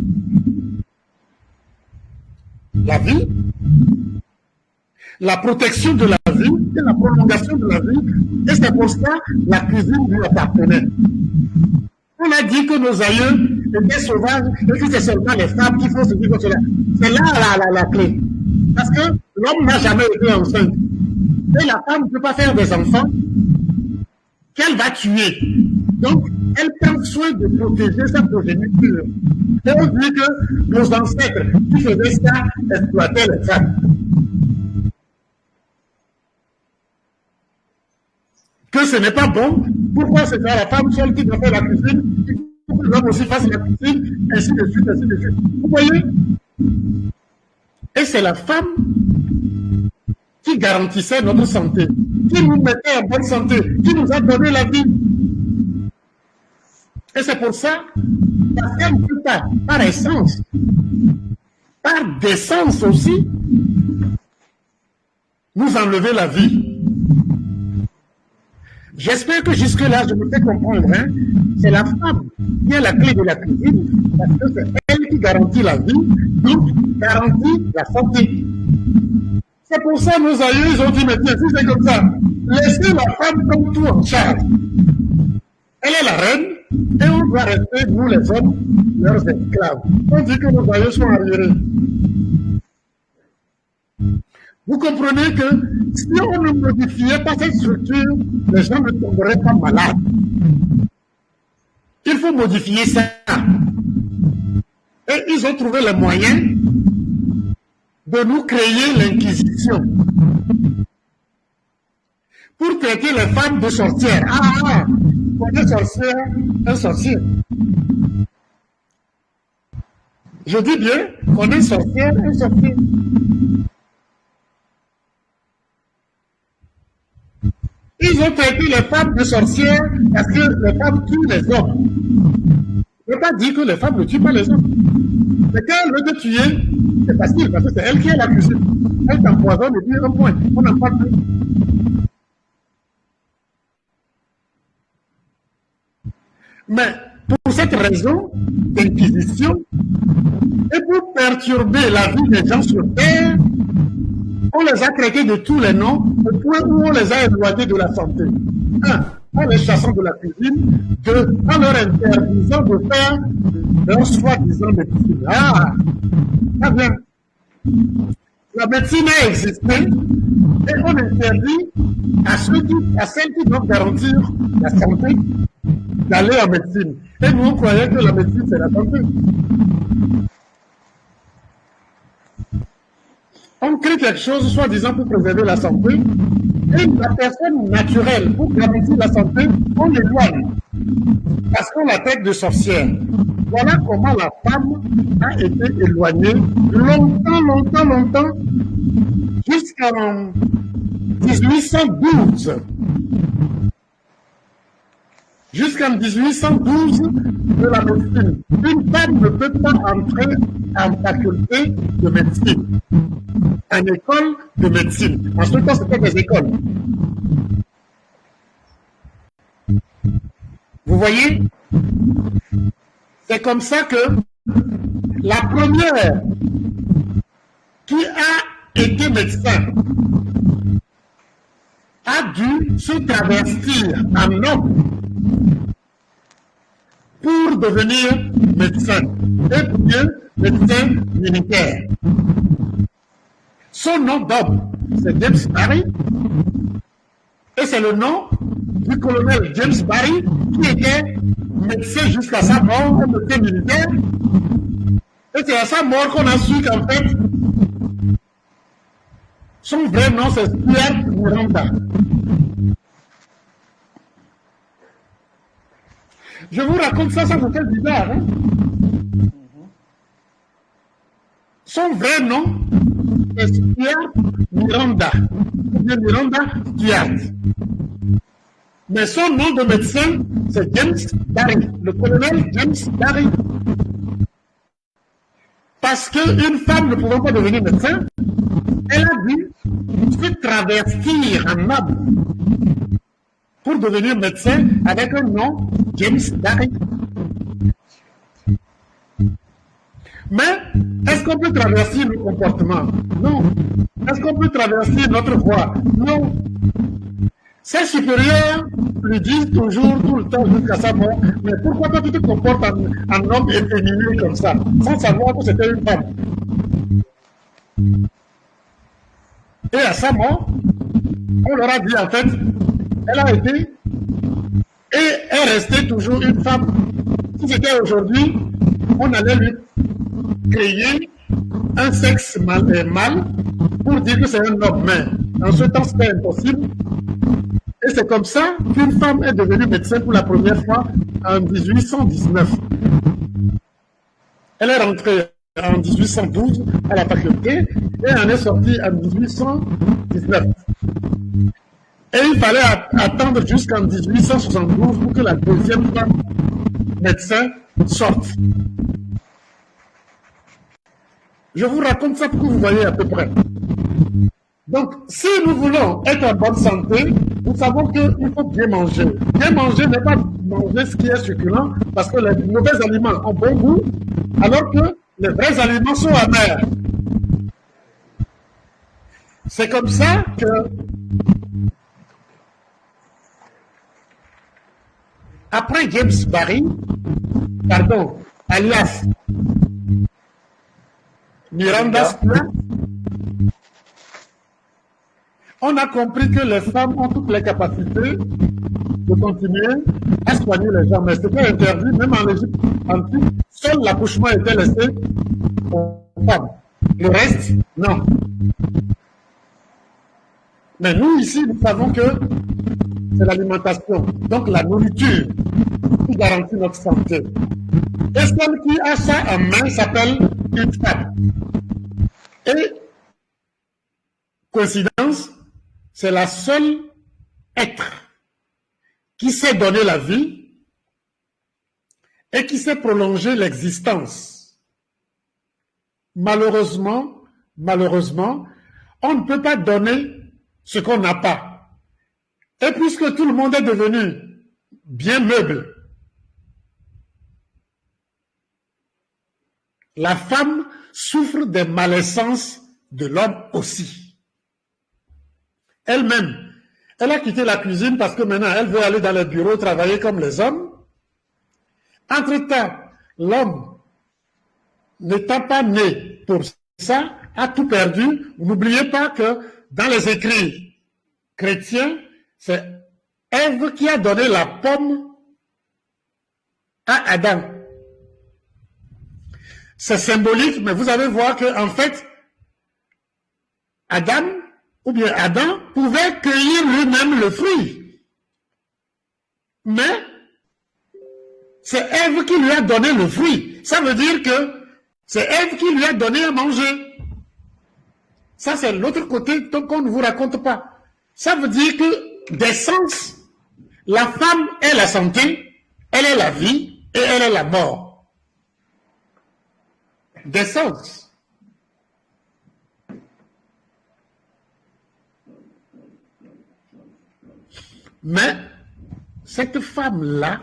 la vie, la protection de la vie et la prolongation de la vie. Et c'est pour ça la cuisine lui appartenait. On a dit que nos aïeux étaient sauvages et que c'est seulement les femmes qui font ce qui font cela. C'est là la clé. Parce que l'homme n'a jamais été enceinte. Et la femme ne peut pas faire des enfants qu'elle va tuer. Donc, elle prend soin de protéger sa progéniture. Et on dit que nos ancêtres qui faisaient ça exploitaient les femmes. Que ce n'est pas bon. Pourquoi c'est la femme seule qui doit faire la cuisine? Il faut que l'homme aussi fasse la cuisine, ainsi de suite. Vous voyez? Et c'est la femme qui garantissait notre santé, qui nous mettait en bonne santé, qui nous a donné la vie. Et c'est pour ça, parce qu'elle ne peut pas, par essence, par décence aussi, nous enlever la vie. J'espère que jusque-là, je me fais comprendre. Hein? C'est la femme qui a la clé de la cuisine, parce que c'est elle qui garantit la vie, donc garantit la santé. C'est pour ça que nos aïeux ont dit, mais tiens, si c'est comme ça, laissez la femme comme tout en charge. Elle est la reine, et on doit rester, nous les hommes, leurs esclaves. On dit que nos aïeux sont arriérés. Vous comprenez que si on ne modifiait pas cette structure, les gens ne tomberaient pas malades. Il faut modifier ça. Et ils ont trouvé le moyen de nous créer l'inquisition. Pour traiter les femmes de sorcières. Pour une sorcière, un sorcier. Je dis bien qu'on est sorcière et sorcier. Ils ont traité les femmes de sorcières parce que les femmes tuent les hommes. Je ne veux pas dire que les femmes ne tuent pas les hommes. Mais quand elle veut te tuer, c'est facile parce que c'est elle qui est l'accusée. Elle t'empoisonne et dit un point. On n'en parle plus. Mais pour cette raison d'inquisition et pour perturber la vie des gens sur terre, on les a traités de tous les noms au point où on les a éloignés de la santé. Un, en les chassant de la cuisine. Deux, en leur interdisant de faire leur soi-disant médecine. Ah, très bien. La médecine a existé et on interdit à celles qui doivent garantir la santé d'aller en médecine. Et nous, on croyait que la médecine, c'est la santé. On crée quelque chose, soi-disant, pour préserver la santé, et la personne naturelle, pour garantir la santé, on l'éloigne. Parce qu'on la traite de sorcière. Voilà comment la femme a été éloignée longtemps, jusqu'en 1812. Jusqu'en 1812 de la médecine. Une femme ne peut pas entrer en faculté de médecine, en école de médecine. En ce temps, c'était des écoles. Vous voyez? C'est comme ça que la première qui a été médecin a dû se travestir en homme pour devenir médecin, et bien médecin militaire. Son nom d'homme, c'est James Barry, et c'est le nom du colonel James Barry, qui était médecin jusqu'à sa mort, un médecin militaire, et c'est à sa mort qu'on a su qu'en fait, son vrai nom c'est Stuart Miranda. Je vous raconte ça, ça vous fait bizarre. Hein? Son vrai nom est Stuart Miranda. Ou bien Miranda Stuart. Mais son nom de médecin, c'est James Barry, le colonel James Barry. Parce qu'une femme ne pouvant pas devenir médecin, elle a dû se travestir en homme pour devenir médecin avec un nom, James Barry. Mais, est-ce qu'on peut traverser nos comportements? Non. Est-ce qu'on peut traverser notre voie? Non. Ses supérieurs lui disent toujours, tout le temps, jusqu'à sa mort, mais pourquoi toi tu te comportes en homme efféminé comme ça, sans savoir que c'était une femme? Et à sa mort, on leur a dit en fait, elle a été et est restée toujours une femme. Si c'était aujourd'hui, on allait lui créer un sexe mâle pour dire que c'est un homme. Mais en ce temps, c'était impossible. Et c'est comme ça qu'une femme est devenue médecin pour la première fois en 1819. Elle est rentrée en 1812 à la faculté et en est sortie en 1819. Et il fallait attendre jusqu'en 1872 pour que la deuxième femme médecin sorte. Je vous raconte ça pour que vous voyez à peu près. Donc, si nous voulons être en bonne santé, nous savons qu'il faut bien manger. Bien manger n'est pas manger ce qui est succulent, parce que les mauvais aliments ont bon goût, alors que les vrais aliments sont amers. C'est comme ça que après James Barry, alias Miranda Stuart, on a compris que les femmes ont toutes les capacités de continuer à soigner les gens. Mais c'était interdit, même en Égypte antique, seul l'accouchement était laissé aux femmes. Le reste, non. Mais nous, ici, nous savons que c'est l'alimentation, donc la nourriture, qui garantit notre santé. Et celle qui a ça en main s'appelle une femme. Et, coïncidence, c'est la seule être qui sait donner la vie et qui sait prolonger l'existence. Malheureusement, on ne peut pas donner ce qu'on n'a pas. Et puisque tout le monde est devenu bien meuble, la femme souffre des malaisances de l'homme aussi. Elle-même, elle a quitté la cuisine parce que maintenant elle veut aller dans le bureau travailler comme les hommes. Entre-temps, l'homme, n'étant pas né pour ça, a tout perdu. N'oubliez pas que dans les écrits chrétiens, c'est Ève qui a donné la pomme à Adam. C'est symbolique, mais vous allez voir qu'en fait, Adam pouvait cueillir lui-même le fruit. Mais c'est Ève qui lui a donné le fruit. Ça veut dire que c'est Ève qui lui a donné à manger. Ça, c'est l'autre côté qu'on ne vous raconte pas. Ça veut dire que d'essence, la femme est la santé, elle est la vie et elle est la mort. D'essence. Mais cette femme-là,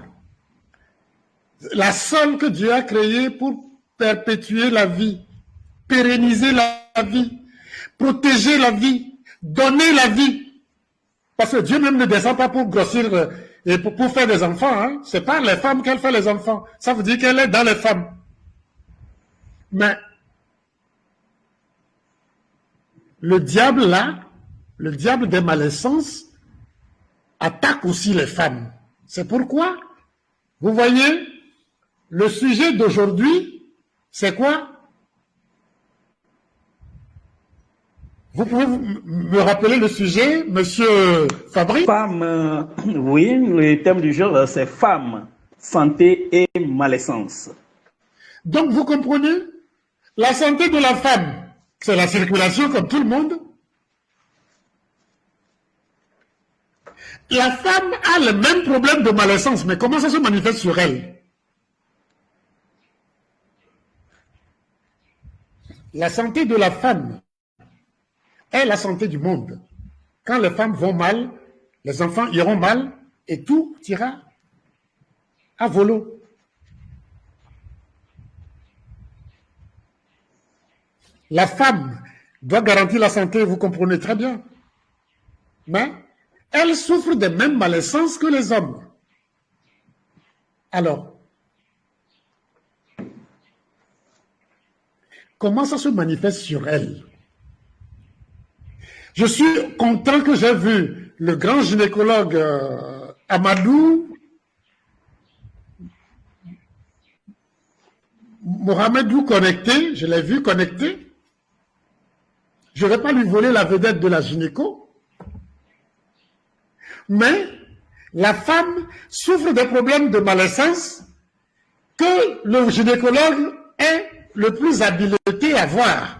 la seule que Dieu a créée pour perpétuer la vie, pérenniser la vie, protéger la vie, donner la vie. Parce que Dieu même ne descend pas pour grossir et pour faire des enfants. Hein. C'est pas les femmes qu'elle fait les enfants. Ça veut dire qu'elle est dans les femmes. Mais le diable là, le diable des malaisances, attaque aussi les femmes. C'est pourquoi, vous voyez, le sujet d'aujourd'hui, c'est quoi? Vous pouvez me rappeler le sujet, monsieur Fabry? Femme, oui, le thème du jour, c'est femme, santé et malaisance. Donc, vous comprenez? La santé de la femme, c'est la circulation comme tout le monde. La femme a le même problème de malaisance, mais comment ça se manifeste sur elle? La santé de la femme est la santé du monde. Quand les femmes vont mal, les enfants iront mal et tout ira à volo. La femme doit garantir la santé, vous comprenez très bien. Mais elle souffre des mêmes malaisances que les hommes. Alors, comment ça se manifeste sur elle? Je suis content que j'ai vu le grand gynécologue Amadou Mohamedou connecté, je l'ai vu connecté. Je ne vais pas lui voler la vedette de la gynéco. Mais la femme souffre des problèmes de malaisance que le gynécologue est le plus habilité à voir.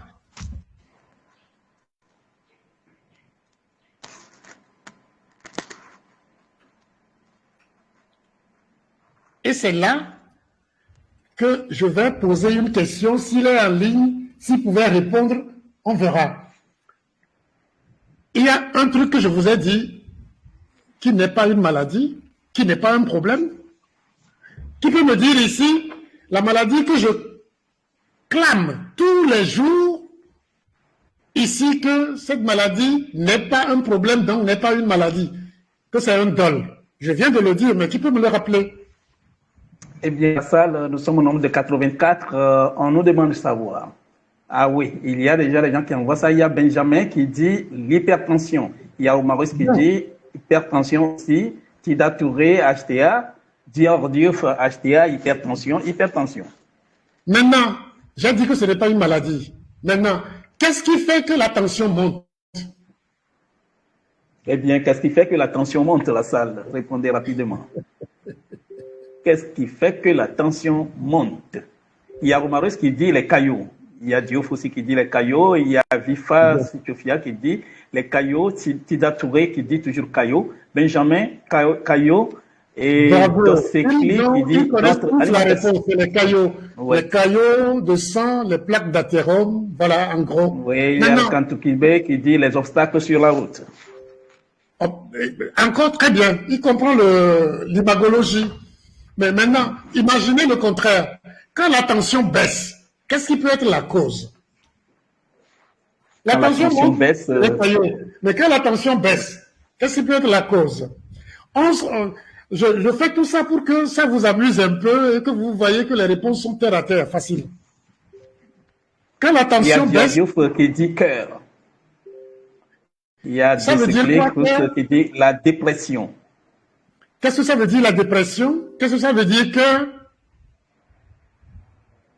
Et c'est là que je vais poser une question. S'il est en ligne, s'il pouvait répondre, on verra. Il y a un truc que je vous ai dit, qui n'est pas une maladie, qui n'est pas un problème. Qui peut me dire ici, la maladie que je clame tous les jours, ici que cette maladie n'est pas un problème, donc n'est pas une maladie, que c'est un dol. Je viens de le dire, mais qui peut me le rappeler? Eh bien, ça, nous sommes au nombre de 84. On nous demande de savoir. Ah oui, il y a déjà des gens qui envoient ça. Il y a Benjamin qui dit l'hypertension. Il y a Omarus qui dit hypertension aussi. Tida Touré, HTA. Dior Diouf, HTA, hypertension. Maintenant, j'ai dit que ce n'est pas une maladie. Maintenant, qu'est-ce qui fait que la tension monte? Eh bien, qu'est-ce qui fait que la tension monte, la salle? Répondez rapidement. qu'est-ce qui fait que la tension monte? Il y a Romarus qui dit les caillots. Il y a Diouf aussi qui dit les caillots. Il y a Vifa Sitofia qui dit les caillots. Tida Touré qui dit toujours caillots. Benjamin caillots. Et Dosekli qui dit notre alimentation. C'est les caillots. Ouais. Les caillots de sang, les plaques d'athérome. Voilà, en gros. Oui, il y a Kantoukibé qui dit les obstacles sur la route. Encore très bien. Il comprend l'imagologie. Mais maintenant, imaginez le contraire. Quand la tension baisse, qu'est-ce qui peut être la cause? La tension baisse. Mais quand la tension baisse, qu'est-ce qui peut être la cause? Je fais tout ça pour que ça vous amuse un peu et que vous voyez que les réponses sont terre à terre, faciles. Quand la tension baisse... Il y a Diouf qui dit cœur. Il y a qui dit la dépression. Qu'est-ce que ça veut dire la dépression? Qu'est-ce que ça veut dire que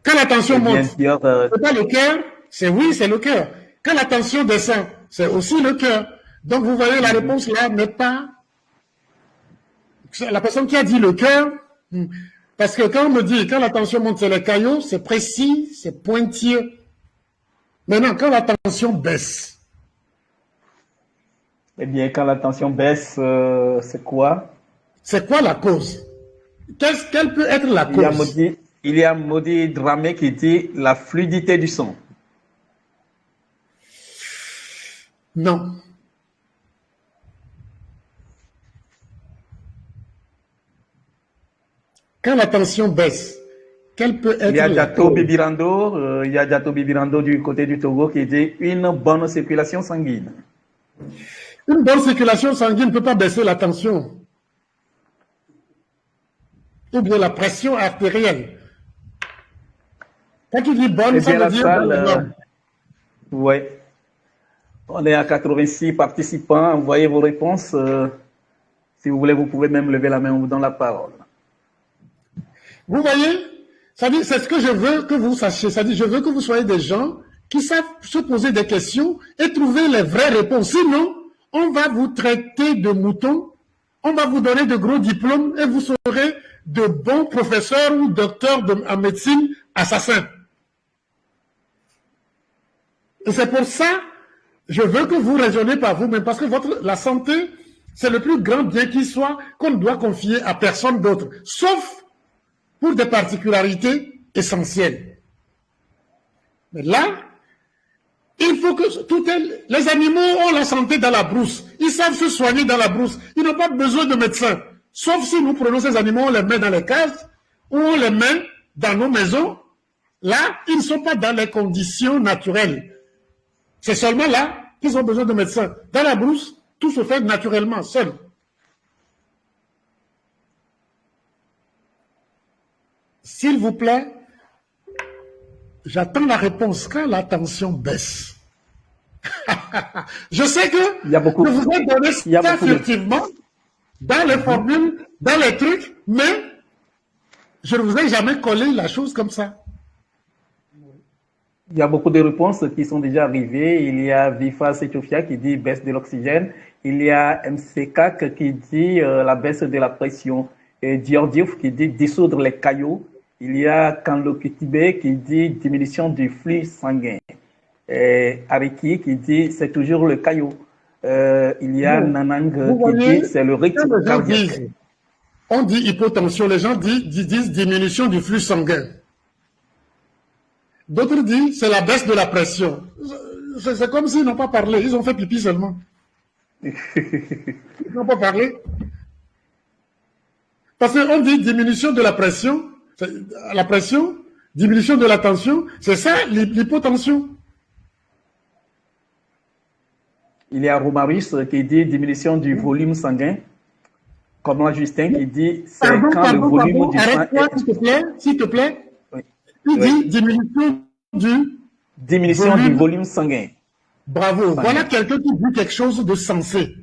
quand la tension monte, c'est pas le cœur, c'est le cœur. Quand la tension descend, c'est aussi le cœur. Donc vous voyez, la réponse là n'est pas la personne qui a dit le cœur, parce que quand on me dit quand la tension monte, c'est le caillot, c'est précis, c'est pointilleux. Maintenant, quand la tension baisse. Eh bien, quand la tension baisse, c'est quoi? C'est quoi la cause? Quelle peut être la cause? Il y a Maudit Dramé qui dit la fluidité du sang. Non. Quand la tension baisse, quelle peut être la cause? Il y a Jato Bibirando du côté du Togo qui dit une bonne circulation sanguine. Une bonne circulation sanguine ne peut pas baisser la tension. Ou bien la pression artérielle. Quand tu dis bonne, ça veut dire... Oui. On est à 86 participants. Envoyez vos réponses. Si vous voulez, vous pouvez même lever la main, on vous donne la parole. Vous voyez, c'est ce que je veux que vous sachiez. C'est-à-dire, je veux que vous soyez des gens qui savent se poser des questions et trouver les vraies réponses. Sinon, on va vous traiter de moutons, on va vous donner de gros diplômes et vous serez de bons professeurs ou docteurs en médecine assassins. Et c'est pour ça, je veux que vous raisonnez par vous-même, parce que la santé, c'est le plus grand bien qui soit, qu'on ne doit confier à personne d'autre, sauf pour des particularités essentielles. Mais là, il faut que les animaux ont la santé dans la brousse, ils savent se soigner dans la brousse, ils n'ont pas besoin de médecins, sauf si nous prenons ces animaux, on les met dans les cases, ou on les met dans nos maisons. Là, ils ne sont pas dans les conditions naturelles. C'est seulement là qu'ils ont besoin de médecins. Dans la brousse, tout se fait naturellement, seul. S'il vous plaît, j'attends la réponse quand la tension baisse. Je sais que je vous ai donné ça furtivement dans les formules, dans les trucs, mais je ne vous ai jamais collé la chose comme ça. Il y a beaucoup de réponses qui sont déjà arrivées. Il y a Vifa Setofia qui dit baisse de l'oxygène. Il y a MCK qui dit la baisse de la pression. Et Diordiouf qui dit dissoudre les caillots. Il y a Kanlokitibé qui dit diminution du flux sanguin. Et Ariki qui dit c'est toujours le caillot. Il y a Nanang qui dit c'est le rythme cardiaque. On dit hypotension, les gens disent diminution du flux sanguin. D'autres disent c'est la baisse de la pression. C'est comme s'ils n'ont pas parlé, ils ont fait pipi seulement. Ils n'ont pas parlé. Parce qu'on dit diminution de la pression, diminution de la tension, c'est ça l'hypotension. Il y a Romaris qui dit diminution du volume sanguin. Comme là, Justin qui dit c'est quand le volume du sang est... S'il te plaît. Il dit diminution du volume sanguin. Bravo. Voilà quelqu'un qui dit quelque chose de sensé.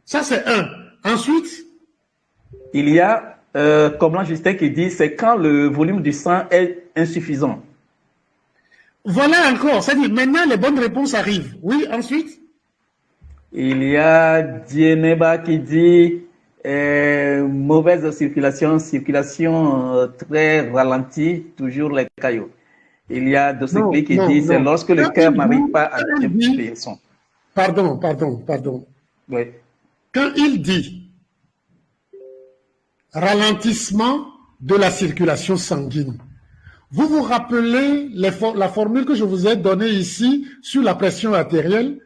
Ça, c'est un. Ensuite, il y a, comme là, Justin qui dit, c'est quand le volume du sang est insuffisant. Voilà encore. C'est-à-dire, maintenant, les bonnes réponses arrivent. Oui, ensuite. Il y a Dieneba qui dit Mauvaise circulation très ralentie, toujours les cailloux. Il y a Dosekli qui dit c'est lorsque le cœur n'arrive pas à bien son. Pardon. Oui. Quand il dit ralentissement de la circulation sanguine, vous vous rappelez la formule que je vous ai donnée ici sur la pression artérielle?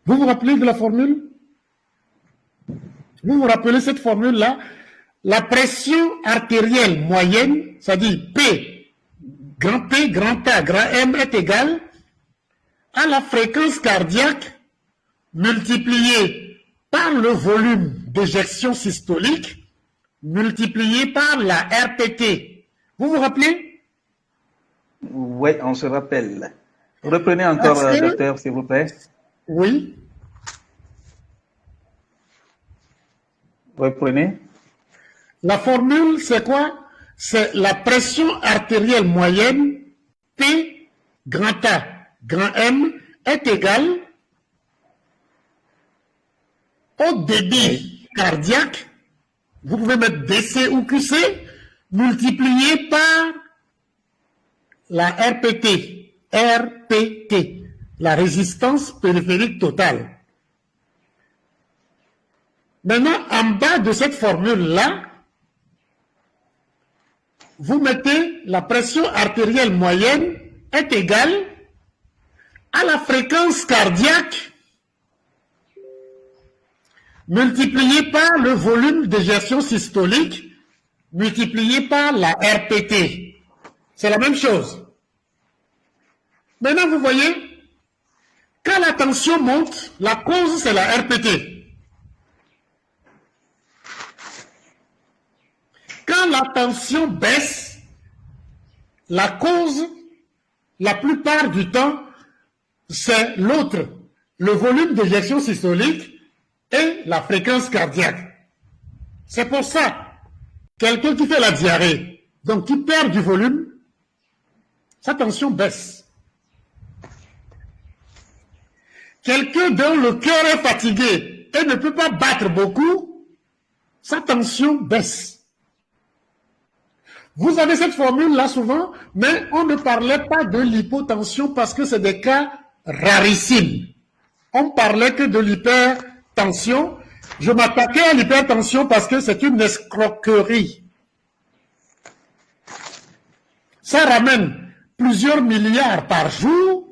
Vous vous rappelez de la formule? Vous vous rappelez cette formule-là? La pression artérielle moyenne, c'est-à-dire P, grand A, grand M est égal à la fréquence cardiaque multipliée par le volume d'éjection systolique multiplié par la RPT. Vous vous rappelez? Oui, on se rappelle. Reprenez encore, docteur, s'il vous plaît. Oui. Reprenez. La formule, c'est quoi? C'est la pression artérielle moyenne, P, grand A, grand M, est égale au débit cardiaque, vous pouvez mettre DC ou QC, multiplié par la RPT, la résistance périphérique totale. Maintenant, en bas de cette formule-là, vous mettez la pression artérielle moyenne est égale à la fréquence cardiaque multiplié par le volume d'éjection systolique multiplié par la RPT. C'est la même chose. Maintenant, vous voyez, quand la tension monte, la cause, c'est la RPT. Quand la tension baisse, la cause, la plupart du temps, c'est l'autre, le volume d'éjection systolique et la fréquence cardiaque. C'est pour ça, quelqu'un qui fait la diarrhée, donc qui perd du volume, sa tension baisse. Quelqu'un dont le cœur est fatigué et ne peut pas battre beaucoup, sa tension baisse. Vous avez cette formule-là souvent, mais on ne parlait pas de l'hypotension parce que c'est des cas rarissimes. On parlait que de l'hypertension. Je m'attaquais à l'hypertension parce que c'est une escroquerie. Ça ramène plusieurs milliards par jour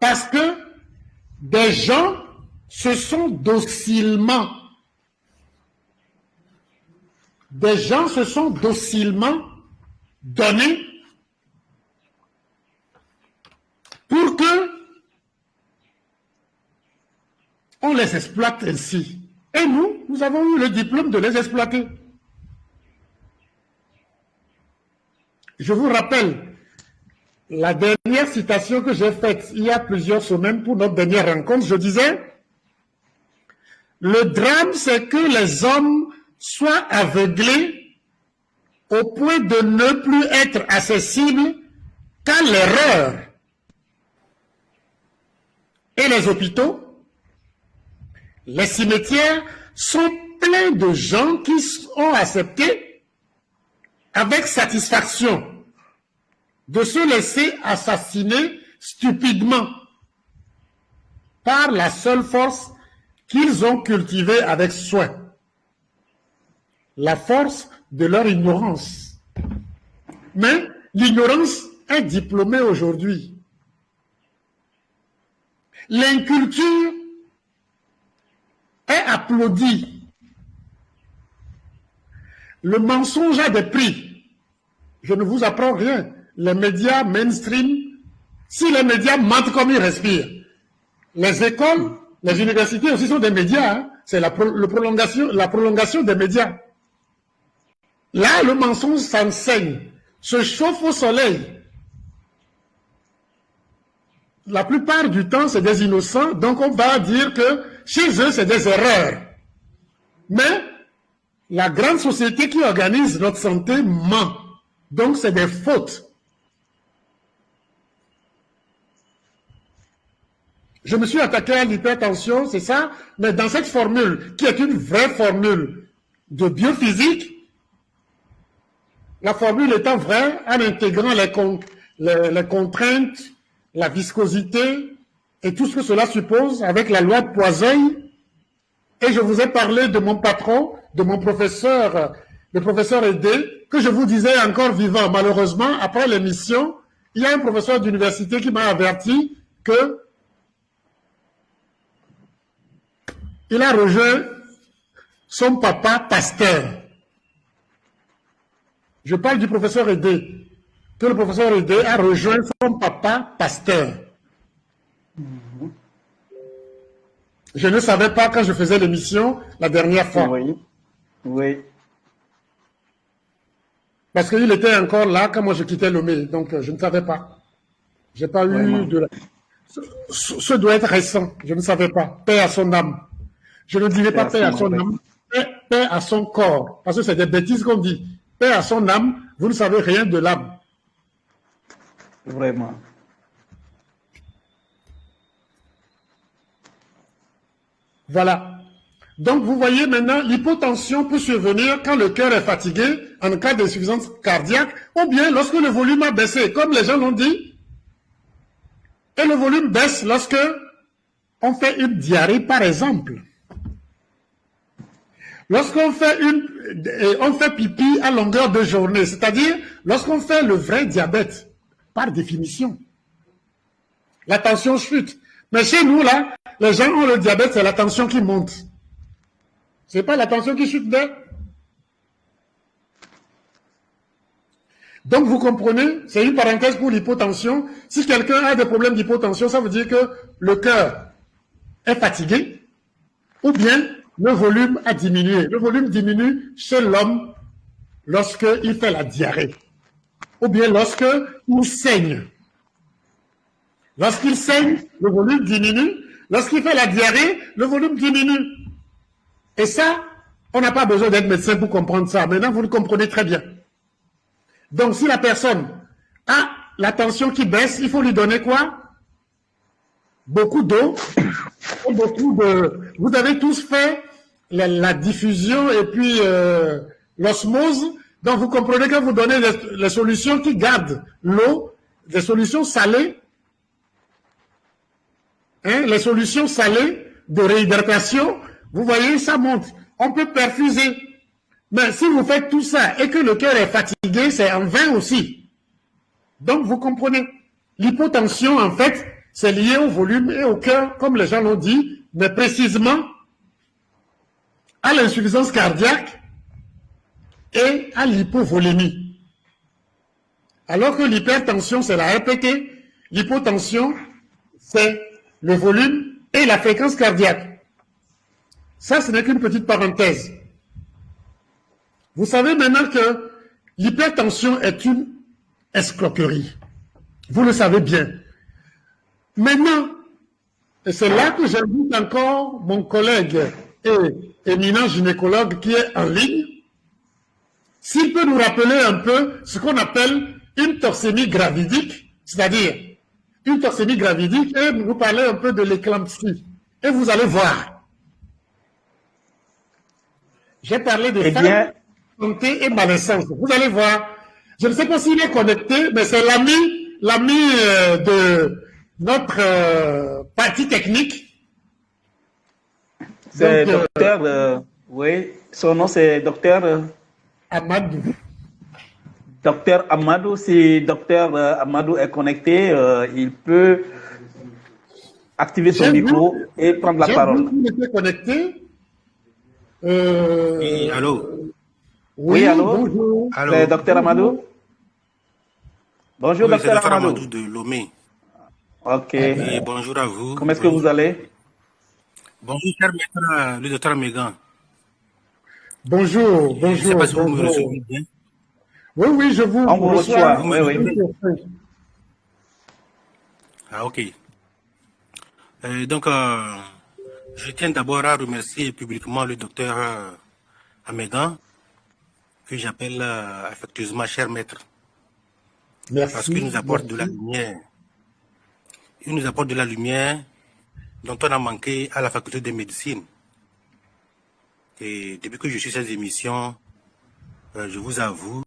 parce que des gens se sont docilement donnés pour que on les exploite ainsi. Et nous avons eu le diplôme de les exploiter. Je vous rappelle la dernière citation que j'ai faite il y a plusieurs semaines pour notre dernière rencontre. Je disais, le drame, c'est que les hommes soient aveuglés au point de ne plus être accessibles qu'à l'erreur. Et les hôpitaux, les cimetières sont pleins de gens qui ont accepté avec satisfaction de se laisser assassiner stupidement par la seule force qu'ils ont cultivée avec soin, la force de leur ignorance. Mais l'ignorance est diplômée aujourd'hui. L'inculture est applaudie. Le mensonge a des prix. Je ne vous apprends rien. Les médias mainstream, si les médias mentent comme ils respirent, les écoles, les universités aussi sont des médias. Hein? C'est la prolongation des médias. Là, le mensonge s'enseigne, se chauffe au soleil. La plupart du temps, c'est des innocents, donc on va dire que chez eux, c'est des erreurs. Mais la grande société qui organise notre santé ment. Donc, c'est des fautes. je me suis attaqué à l'hypertension, c'est ça, mais dans cette formule, qui est une vraie formule de biophysique, la formule étant vraie, en intégrant les contraintes, la viscosité et tout ce que cela suppose avec la loi de Poiseuille. Et je vous ai parlé de mon patron, de mon professeur, le professeur Aidé, que je vous disais encore vivant. Malheureusement, après l'émission, il y a un professeur d'université qui m'a averti que il a rejoint son papa pasteur. Je parle du professeur Aidé, que le professeur Aidé a rejoint son papa pasteur. Je ne savais pas quand je faisais l'émission la dernière fois. Oui. Oui. Parce qu'il était encore là quand moi je quittais Lomé, donc je ne savais pas. J'ai pas Vraiment. eu de la... Ce doit être récent, je ne savais pas. Paix à son âme. Je ne dirais pas paix à son âme, paix à son corps. Parce que c'est des bêtises qu'on dit. Paix à son âme, vous ne savez rien de l'âme. Vraiment. Voilà. Donc, vous voyez maintenant, l'hypotension peut survenir quand le cœur est fatigué, en cas d'insuffisance cardiaque, ou bien lorsque le volume a baissé, comme les gens l'ont dit. Et le volume baisse lorsque on fait une diarrhée, par exemple. Lorsqu'on fait on fait pipi à longueur de journée, c'est-à-dire lorsqu'on fait le vrai diabète, par définition. La tension chute. Mais chez nous, là, les gens ont le diabète, c'est la tension qui monte. C'est pas la tension qui chute d'elle. Donc, vous comprenez, c'est une parenthèse pour l'hypotension. Si quelqu'un a des problèmes d'hypotension, ça veut dire que le cœur est fatigué, ou bien le volume a diminué. Le volume diminue chez l'homme lorsqu'il fait la diarrhée, ou bien lorsqu'il saigne. Lorsqu'il saigne, le volume diminue. Lorsqu'il fait la diarrhée, le volume diminue. Et ça, on n'a pas besoin d'être médecin pour comprendre ça. Maintenant, vous le comprenez très bien. Donc, si la personne a la tension qui baisse, il faut lui donner quoi? Beaucoup d'eau. Vous avez tous fait la diffusion et puis l'osmose. Donc, vous comprenez que vous donnez les solutions qui gardent l'eau, des solutions salées. Les solutions salées de réhydratation, vous voyez, ça monte. On peut perfuser. Mais si vous faites tout ça et que le cœur est fatigué, c'est en vain aussi. Donc, vous comprenez. L'hypotension, en fait, c'est lié au volume et au cœur, comme les gens l'ont dit, mais précisément à l'insuffisance cardiaque et à l'hypovolémie. Alors que l'hypertension, c'est la répétée, l'hypotension, c'est le volume et la fréquence cardiaque. Ça, ce n'est qu'une petite parenthèse. Vous savez maintenant que l'hypertension est une escroquerie. Vous le savez bien. Maintenant, et c'est là que j'invite encore mon collègue et éminent gynécologue qui est en ligne, s'il peut nous rappeler un peu ce qu'on appelle une toxémie gravidique, c'est-à-dire une toxémie gravidique, et nous parler un peu de l'éclampsie. Et vous allez voir. J'ai parlé de femmes, santé et malaisance. Vous allez voir. Je ne sais pas s'il est connecté, mais c'est l'ami de notre partie technique. C'est docteur, oui, son nom c'est docteur Amadou. Docteur Amadou, si docteur Amadou est connecté, il peut activer son micro et prendre la parole. Il était connecté. Oui, allô. Oui, allô. Bonjour. C'est docteur Amadou. Bonjour, Oui, c'est docteur Amadou. Amadou de Lomé. Ok. Et bonjour à vous. Comment est-ce que vous allez? Bonjour, cher maître, le docteur Megan. Bonjour, Je ne sais bonjour. pas si vous me recevez bien. Oui, oui, je vous On vous reçoit. Oui, oui. Ah, ok. Donc, je tiens d'abord à remercier publiquement le docteur Amegan, que j'appelle affectueusement cher maître. Merci. Parce qu'il nous apporte de la lumière. Il nous apporte de la lumière dont on a manqué à la faculté de médecine. Et depuis que je suis ces émissions, je vous avoue,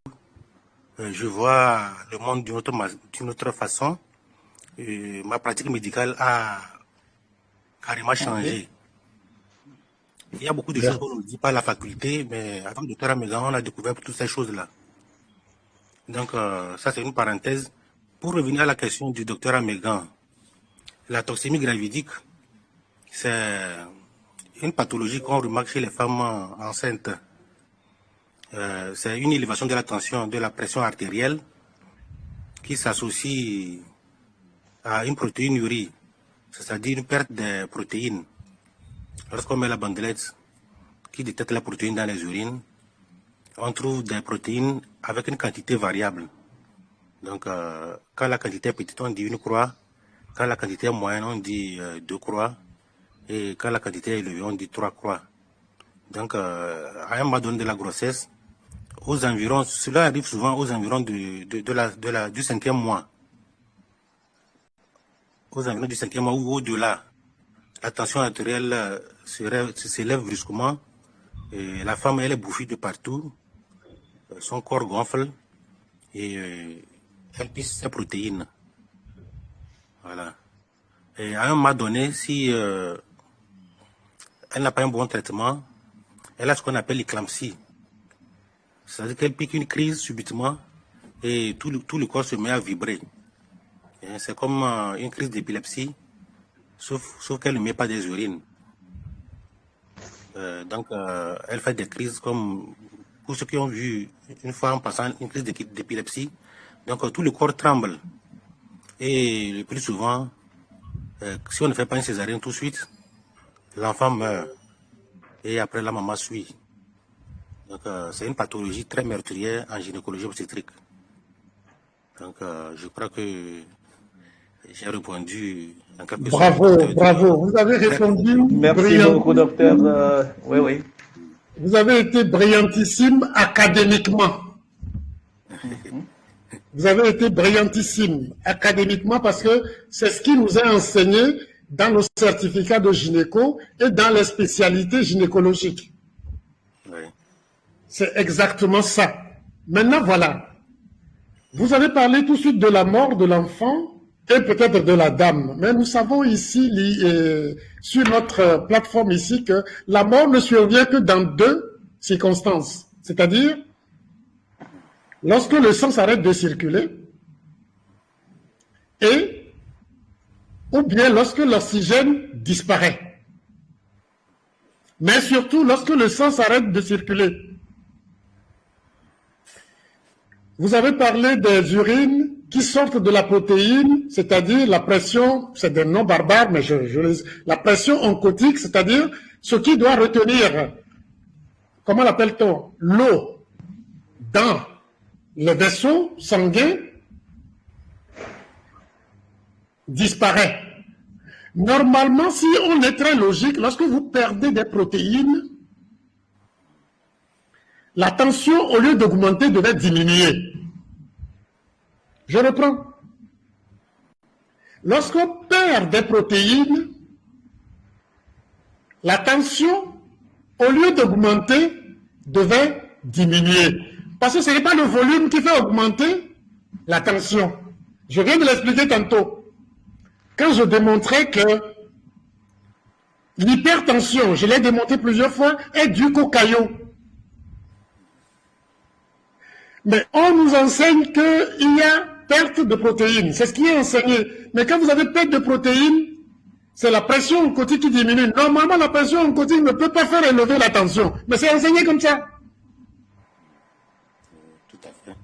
je vois le monde d'une autre façon. Ma pratique médicale a carrément changé. Il y a beaucoup de choses qu'on ne dit pas à la faculté, mais avec le docteur Amégan, on a découvert toutes ces choses-là. Donc, ça, c'est une parenthèse. Pour revenir à la question du docteur Amégan, la toxémie gravidique, c'est une pathologie qu'on remarque chez les femmes enceintes. C'est une élévation de la tension, de la pression artérielle qui s'associe à une protéinurie, c'est-à-dire une perte de protéines. Lorsqu'on met la bandelette qui détecte la protéine dans les urines, on trouve des protéines avec une quantité variable. Donc, quand la quantité est petite, on dit une croix. Quand la quantité est moyenne, on dit 2 croix. Et quand la quantité est élevée, on dit 3 croix. Donc, à un moment donné de la grossesse, aux environs, cela arrive souvent aux environs du 5e mois. Aux environs du 5e mois ou au-delà, la tension artérielle s'élève brusquement. Et la femme, elle est bouffie de partout. Son corps gonfle et elle pisse ses protéines. Voilà. Et à un moment donné, si elle n'a pas un bon traitement, elle a ce qu'on appelle l'éclampsie. C'est-à-dire qu'elle pique une crise subitement et tout le corps se met à vibrer. C'est comme une crise d'épilepsie, sauf qu'elle ne met pas des urines. Donc, elle fait des crises comme, pour ceux qui ont vu une fois en passant une crise d'épilepsie, donc tout le corps tremble. Et le plus souvent, si on ne fait pas une césarienne tout de suite, l'enfant meurt. Et après, la maman suit. Donc, c'est une pathologie très meurtrière en gynécologie obstétrique. Donc, je crois que j'ai répondu en quelque sorte. Bravo. Vous avez répondu. Merci beaucoup, docteur. Oui. Vous avez été brillantissime académiquement. Vous avez été brillantissime académiquement parce que c'est ce qui nous est enseigné dans nos certificats de gynéco et dans les spécialités gynécologiques. Oui. C'est exactement ça. Maintenant, voilà. Vous avez parlé tout de suite de la mort de l'enfant et peut-être de la dame. Mais nous savons ici, sur notre plateforme ici, que la mort ne survient que dans 2 circonstances. C'est-à-dire, lorsque le sang s'arrête de circuler ou bien lorsque l'oxygène disparaît. Mais surtout lorsque le sang s'arrête de circuler. Vous avez parlé des urines qui sortent de la protéine, c'est-à-dire la pression, c'est des noms barbares, mais la pression oncotique, c'est-à-dire ce qui doit retenir, comment l'appelle-t-on, l'eau dans le vaisseau sanguin disparaît. Normalement, si on est très logique, lorsque vous perdez des protéines, la tension, au lieu d'augmenter, devait diminuer. Je reprends. Lorsqu'on perd des protéines, la tension, au lieu d'augmenter, devait diminuer. Parce que ce n'est pas le volume qui fait augmenter la tension. Je viens de l'expliquer tantôt. Quand je démontrais que l'hypertension, je l'ai démontré plusieurs fois, est due qu'au caillot. Mais on nous enseigne qu'il y a perte de protéines. C'est ce qui est enseigné. Mais quand vous avez perte de protéines, c'est la pression oncotique qui diminue. Normalement, la pression oncotique ne peut pas faire élever la tension. Mais c'est enseigné comme ça. Tout à fait.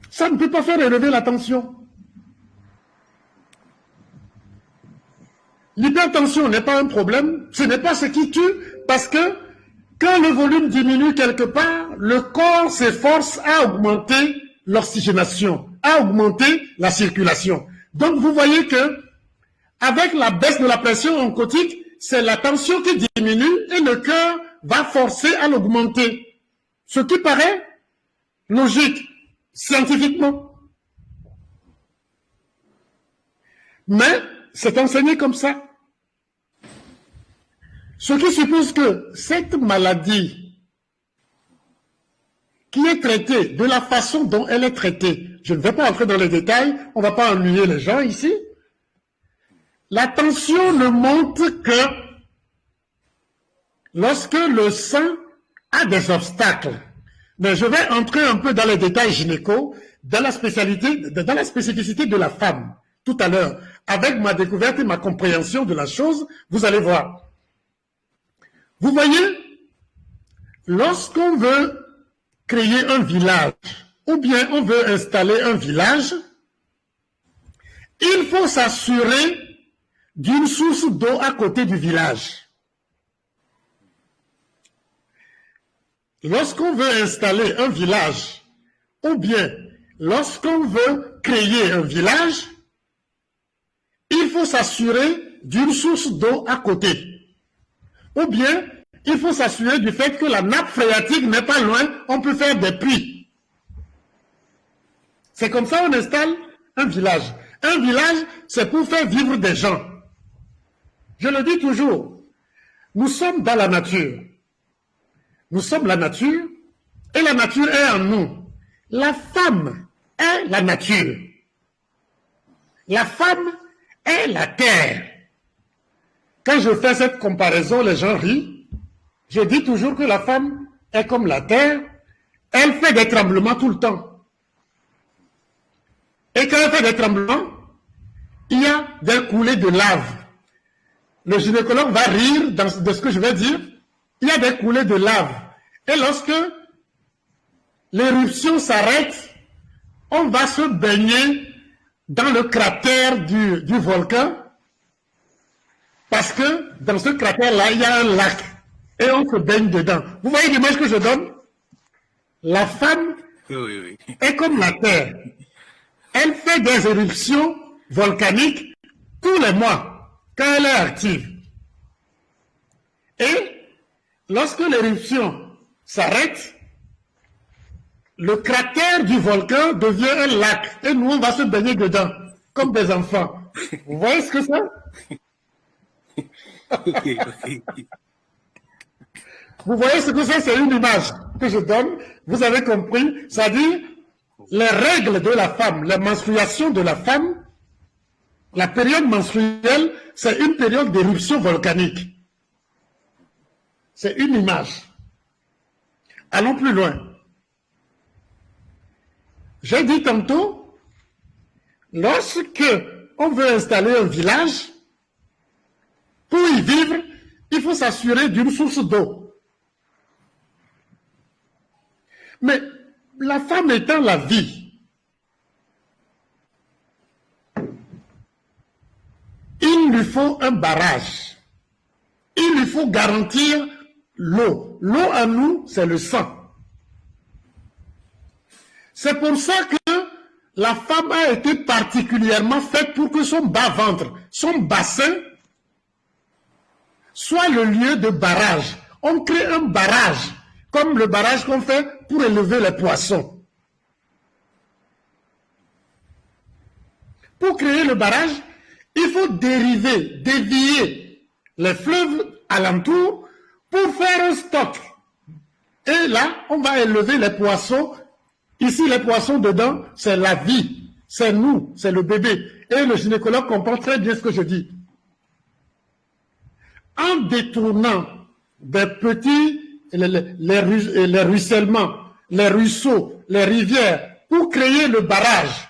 Ça ne peut pas faire élever la tension. L'hypertension n'est pas un problème. Ce n'est pas ce qui tue parce que quand le volume diminue quelque part, le corps s'efforce à augmenter l'oxygénation, à augmenter la circulation. Donc vous voyez que avec la baisse de la pression oncotique, c'est la tension qui diminue et le cœur va forcer à l'augmenter. Ce qui paraît logique, scientifiquement. Mais c'est enseigné comme ça. Ce qui suppose que cette maladie qui est traitée de la façon dont elle est traitée, je ne vais pas entrer dans les détails, on ne va pas ennuyer les gens ici. La tension ne monte que lorsque le sang a des obstacles. Mais je vais entrer un peu dans les détails gynéco, dans la spécificité de la femme, tout à l'heure. Avec ma découverte et ma compréhension de la chose, vous allez voir. Vous voyez, lorsqu'on veut créer un village, ou bien on veut installer un village, il faut s'assurer d'une source d'eau à côté du village. Lorsqu'on veut installer un village, ou bien lorsqu'on veut créer un village, il faut s'assurer d'une source d'eau à côté. Ou bien, il faut s'assurer du fait que la nappe phréatique n'est pas loin, on peut faire des puits. C'est comme ça qu'on installe un village. Un village, c'est pour faire vivre des gens. Je le dis toujours, nous sommes dans la nature. Nous sommes la nature, et la nature est en nous. La femme est la nature. La femme est la terre. Quand je fais cette comparaison, les gens rient. Je dis toujours que la femme est comme la terre. Elle fait des tremblements tout le temps. Et quand elle fait des tremblements, il y a des coulées de lave. Le gynécologue va rire de ce que je vais dire. Il y a des coulées de lave. Et lorsque l'éruption s'arrête, on va se baigner dans le cratère du volcan. Parce que dans ce cratère-là, il y a un lac. Et on se baigne dedans. Vous voyez l'image que je donne? La femme est comme la terre. Elle fait des éruptions volcaniques tous les mois, quand elle est active. Et lorsque l'éruption s'arrête, le cratère du volcan devient un lac. Et nous, on va se baigner dedans, comme des enfants. Vous voyez ce que c'est? Vous voyez ce que c'est une image que je donne. Vous avez compris? C'est-à-dire, les règles de la femme, la menstruation de la femme, la période menstruelle, c'est une période d'éruption volcanique. C'est une image. Allons plus loin. J'ai dit tantôt, lorsque on veut installer un village, pour y vivre, il faut s'assurer d'une source d'eau. Mais la femme étant la vie, il lui faut un barrage. Il lui faut garantir l'eau. L'eau à nous, c'est le sang. C'est pour ça que la femme a été particulièrement faite pour que son bas-ventre, son bassin, soit le lieu de barrage. On crée un barrage, comme le barrage qu'on fait pour élever les poissons. Pour créer le barrage, il faut dévier les fleuves alentours pour faire un stock. Et là, on va élever les poissons. Ici, les poissons dedans, c'est la vie. C'est nous, c'est le bébé. Et le gynécologue comprend très bien ce que je dis. En détournant des petits, les ruissellements, les ruisseaux, les rivières, pour créer le barrage,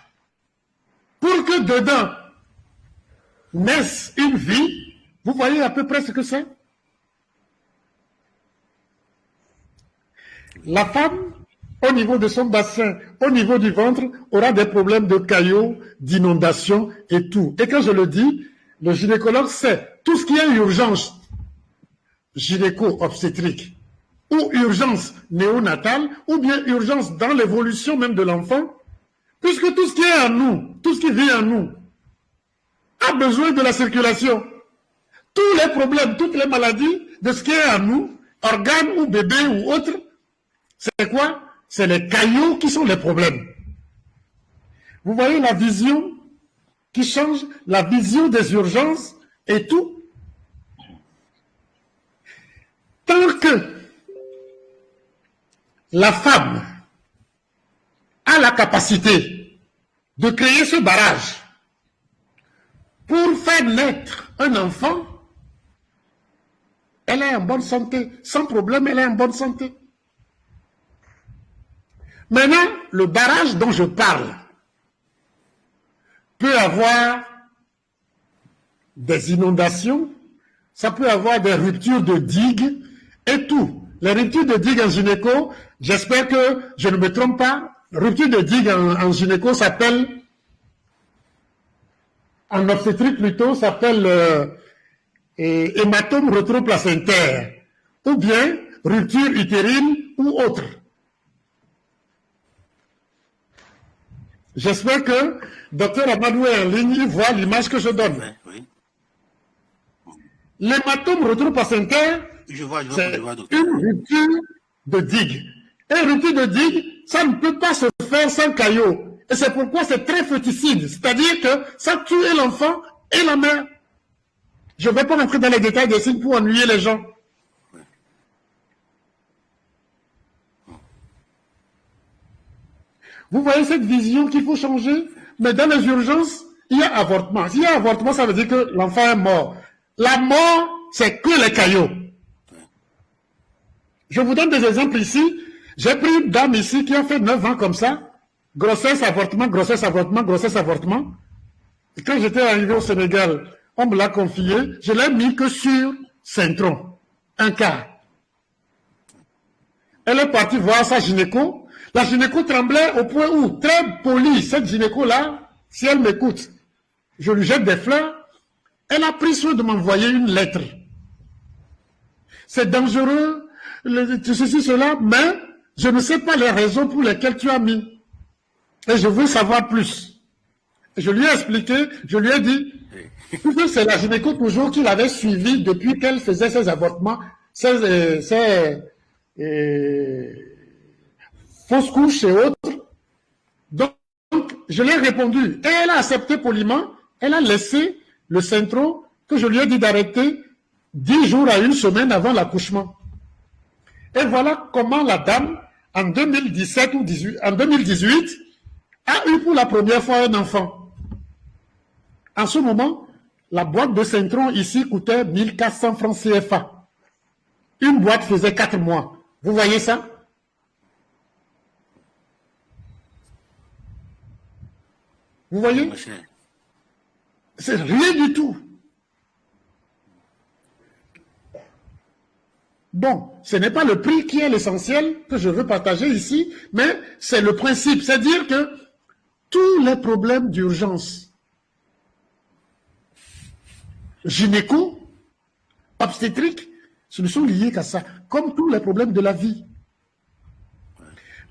pour que dedans naisse une vie, vous voyez à peu près ce que c'est? La femme, au niveau de son bassin, au niveau du ventre, aura des problèmes de caillots, d'inondation et tout. Et quand je le dis, le gynécologue sait tout ce qui est urgence gynéco-obstétrique, ou urgence néonatale, ou bien urgence dans l'évolution même de l'enfant, puisque tout ce qui est en nous, tout ce qui vit en nous, a besoin de la circulation. Tous les problèmes, toutes les maladies de ce qui est en nous, organes ou bébés ou autres, c'est quoi? C'est les caillots qui sont les problèmes. Vous voyez la vision qui change la vision des urgences et tout. Tant que la femme a la capacité de créer ce barrage pour faire naître un enfant, elle est en bonne santé. Sans problème, elle est en bonne santé. Maintenant, le barrage dont je parle peut avoir des inondations, ça peut avoir des ruptures de digues et tout. Les ruptures de digues en gynéco, j'espère que je ne me trompe pas, rupture de digues en gynéco s'appelle, en obstétrique plutôt, s'appelle hématome rétroplacentaire, ou bien rupture utérine ou autre. J'espère que Dr Amadou est en ligne, il voit l'image que je donne. Oui. L'hématome rétroplacentaire, c'est une rupture de digue. Et une rupture de digue, ça ne peut pas se faire sans caillot. Et c'est pourquoi c'est très féticide. C'est-à-dire que ça tue l'enfant et la mère. Je ne vais pas rentrer dans les détails des signes pour ennuyer les gens. Vous voyez cette vision qu'il faut changer? Mais dans les urgences, il y a avortement. S'il y a avortement, ça veut dire que l'enfant est mort. La mort, c'est que les caillots. Je vous donne des exemples ici. J'ai pris une dame ici qui a fait 9 ans comme ça. Grossesse, avortement, grossesse, avortement, grossesse, avortement. Et quand j'étais arrivé au Sénégal, on me l'a confié. Je l'ai mis que sur Saint-Tron. Un cas. Elle est partie voir sa gynéco. La gynéco tremblait au point où, très polie, cette gynéco-là, si elle m'écoute, je lui jette des fleurs. Elle a pris soin de m'envoyer une lettre. C'est dangereux, ceci, cela, mais je ne sais pas les raisons pour lesquelles tu as mis. Et je veux savoir plus. Et je lui ai expliqué, je lui ai dit, que c'est la gynéco toujours qui l'avait suivi depuis qu'elle faisait ses avortements, ses fausses couches et autres. Donc, je lui ai répondu. Et elle a accepté poliment, elle a laissé le centro que je lui ai dit d'arrêter 10 jours à une semaine avant l'accouchement. Et voilà comment la dame, en 2017 ou en 2018, a eu pour la première fois un enfant. En ce moment, la boîte de Centron ici coûtait 1400 francs CFA. Une boîte faisait 4 mois. Vous voyez ça? Vous voyez? C'est rien du tout. Bon, ce n'est pas le prix qui est l'essentiel que je veux partager ici, mais c'est le principe. C'est-à-dire que tous les problèmes d'urgence, gynéco, obstétrique, ce ne sont liés qu'à ça, comme tous les problèmes de la vie.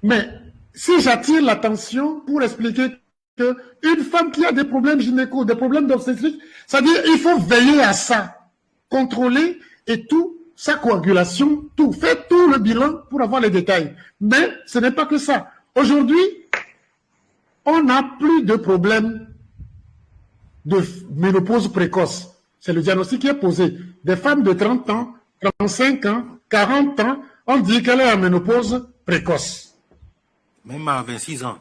Mais si j'attire l'attention pour expliquer qu'une femme qui a des problèmes gynéco, des problèmes d'obstétrique, c'est-à-dire il faut veiller à ça, contrôler et tout, sa coagulation, tout, faire tout le bilan pour avoir les détails. Mais ce n'est pas que ça. Aujourd'hui, on n'a plus de problème de ménopause précoce. C'est le diagnostic qui est posé. Des femmes de 30 ans, 35 ans, 40 ans, on dit qu'elle est en ménopause précoce. Même à 26 ans.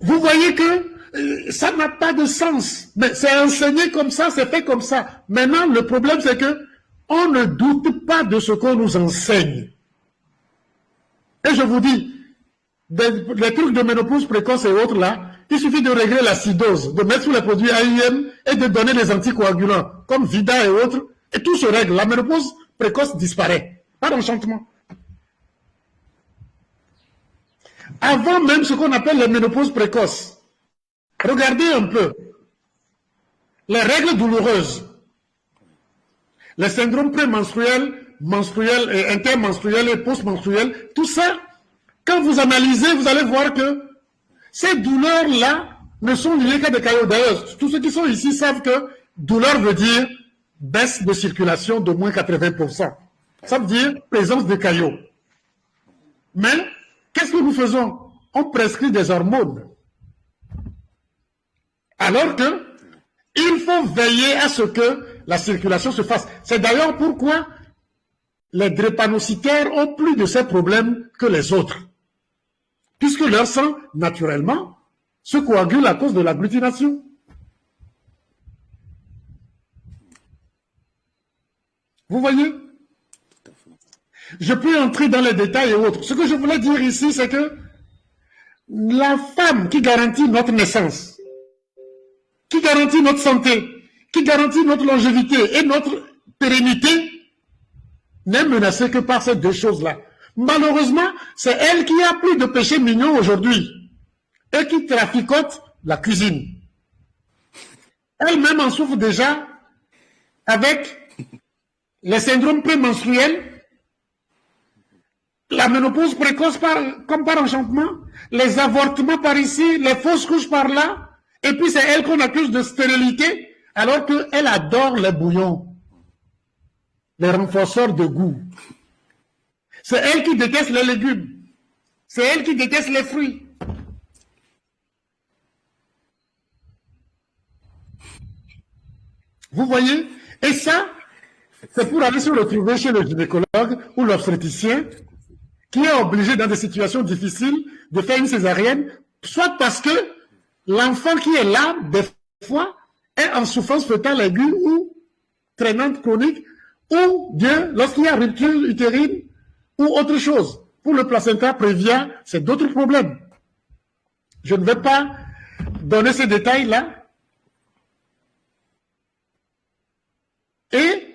Vous voyez que ça n'a pas de sens. Mais c'est enseigné comme ça, c'est fait comme ça. Maintenant, le problème, c'est que on ne doute pas de ce qu'on nous enseigne. Et je vous dis, les trucs de ménopause précoce et autres là, il suffit de régler l'acidose, de mettre sous les produits AIM et de donner des anticoagulants, comme Vida et autres, et tout se règle. La ménopause précoce disparaît. Pas d'enchantement. Avant même ce qu'on appelle la ménopause précoce, regardez un peu. Les règles douloureuses, les syndromes prémenstruels, menstruels et intermenstruels et postmenstruels, tout ça, quand vous analysez, vous allez voir que ces douleurs-là ne sont liées qu'à des caillots. D'ailleurs, tous ceux qui sont ici savent que douleur veut dire baisse de circulation de moins 80%. Ça veut dire présence de caillots. Mais, qu'est-ce que nous faisons? On prescrit des hormones. Alors que il faut veiller à ce que la circulation se fasse. C'est d'ailleurs pourquoi les drépanocytaires ont plus de ces problèmes que les autres. Puisque leur sang, naturellement, se coagule à cause de l'agglutination. Vous voyez? Je peux entrer dans les détails et autres. Ce que je voulais dire ici, c'est que la femme qui garantit notre naissance, qui garantit notre santé, qui garantit notre longévité et notre pérennité, n'est menacée que par ces deux choses-là. Malheureusement, c'est elle qui a plus de péchés mignons aujourd'hui et qui traficote la cuisine. Elle-même en souffre déjà avec les syndromes prémenstruels, la ménopause précoce comme par enchantement, les avortements par ici, les fausses couches par là, et puis c'est elle qu'on accuse de stérilité, alors qu'elle adore les bouillons, les renforceurs de goût. C'est elle qui déteste les légumes. C'est elle qui déteste les fruits. Vous voyez? Et ça, c'est pour aller se retrouver chez le gynécologue ou l'obstétricien qui est obligé dans des situations difficiles de faire une césarienne, soit parce que l'enfant qui est là, des fois, est en souffrance fœtale aiguë ou traînante chronique, ou bien lorsqu'il y a rupture utérine ou autre chose. Pour le placenta prévia, c'est d'autres problèmes. Je ne vais pas donner ces détails-là. Et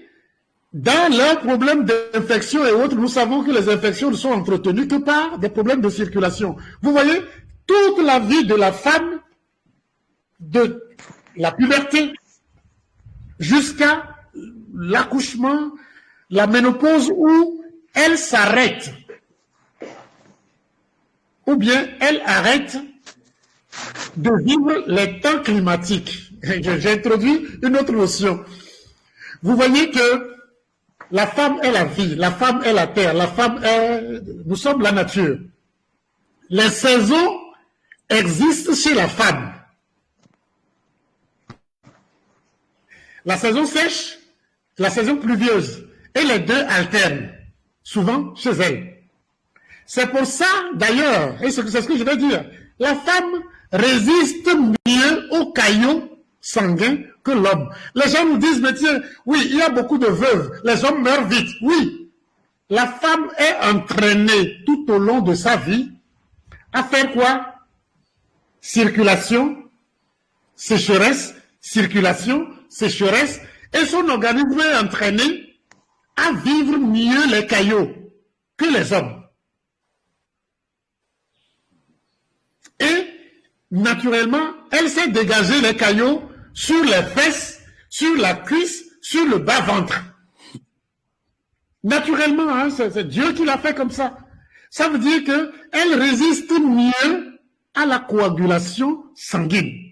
dans leurs problèmes d'infection et autres, nous savons que les infections ne sont entretenues que par des problèmes de circulation. Vous voyez, toute la vie de la femme, de la puberté jusqu'à l'accouchement, la ménopause, où elle s'arrête, ou bien elle arrête de vivre les temps climatiques. J'ai introduit une autre notion. Vous voyez que la femme est la vie, la femme est la terre, la femme est... Nous sommes la nature. Les saisons existent chez la femme. La saison sèche, la saison pluvieuse, et les deux alternent, souvent chez elle. C'est pour ça, d'ailleurs, et c'est ce que je vais dire, la femme résiste mieux aux caillots sanguins que l'homme. Les gens nous disent, mais tiens, oui, il y a beaucoup de veuves, les hommes meurent vite. Oui, la femme est entraînée tout au long de sa vie à faire quoi? Circulation, sécheresse, circulation, sécheresse, et son organisme est entraîné à vivre mieux les caillots que les hommes. Et, naturellement, elle s'est dégagée les caillots sur les fesses, sur la cuisse, sur le bas-ventre. Naturellement, hein, c'est Dieu qui l'a fait comme ça. Ça veut dire qu'elle résiste mieux à la coagulation sanguine.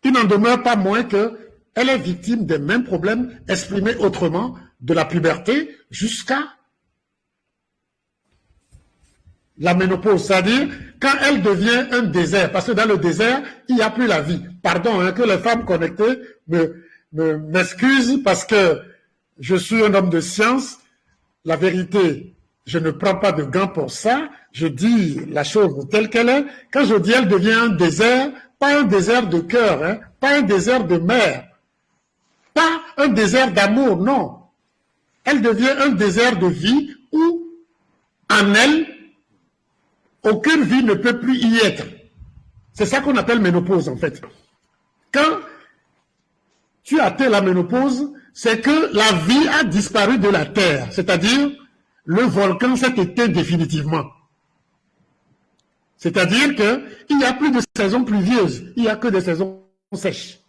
Il n'en demeure pas moins qu'elle est victime des mêmes problèmes exprimés autrement, de la puberté jusqu'à la ménopause, c'est-à-dire quand elle devient un désert, parce que dans le désert, il n'y a plus la vie. Pardon, hein, que les femmes connectées m'excusent parce que je suis un homme de science. La vérité, je ne prends pas de gants pour ça. Je dis la chose telle qu'elle est. Quand je dis elle devient un désert, pas un désert de cœur, hein, pas un désert de mer, pas un désert d'amour, non. Elle devient un désert de vie où, en elle, aucune vie ne peut plus y être. C'est ça qu'on appelle ménopause, en fait. Quand tu atteins la ménopause, c'est que la vie a disparu de la Terre, c'est-à-dire le volcan s'est éteint définitivement. C'est-à-dire qu'il n'y a plus de saison pluvieuse, il n'y a que des saisons sèches.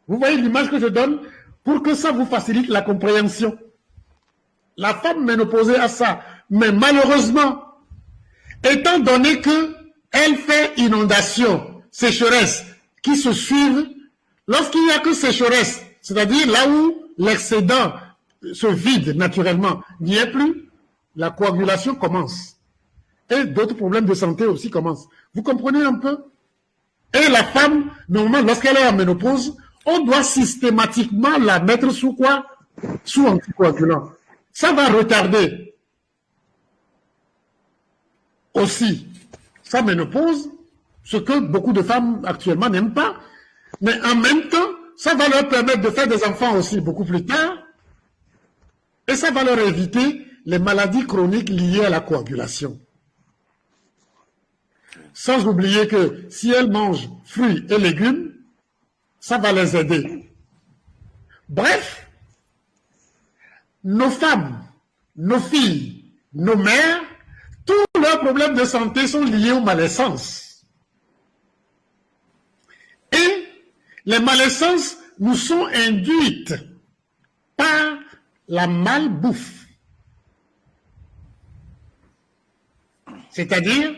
Vous voyez l'image que je donne pour que ça vous facilite la compréhension. La femme ménopausée a ça, mais malheureusement, étant donné qu'elle fait inondation, sécheresse, qui se suivent, lorsqu'il n'y a que sécheresse, c'est-à-dire là où l'excédent se vide naturellement, n'y est plus, la coagulation commence. Et d'autres problèmes de santé aussi commencent. Vous comprenez un peu? Et la femme, normalement, lorsqu'elle est en ménopause, on doit systématiquement la mettre sous quoi? Sous anticoagulant. Ça va retarder aussi sa ménopause, ce que beaucoup de femmes actuellement n'aiment pas. Mais en même temps, ça va leur permettre de faire des enfants aussi beaucoup plus tard. Et ça va leur éviter les maladies chroniques liées à la coagulation. Sans oublier que si elles mangent fruits et légumes, ça va les aider. Bref, nos femmes, nos filles, nos mères, tous leurs problèmes de santé sont liés aux malaisances. Et les malaisances nous sont induites par la malbouffe. C'est-à-dire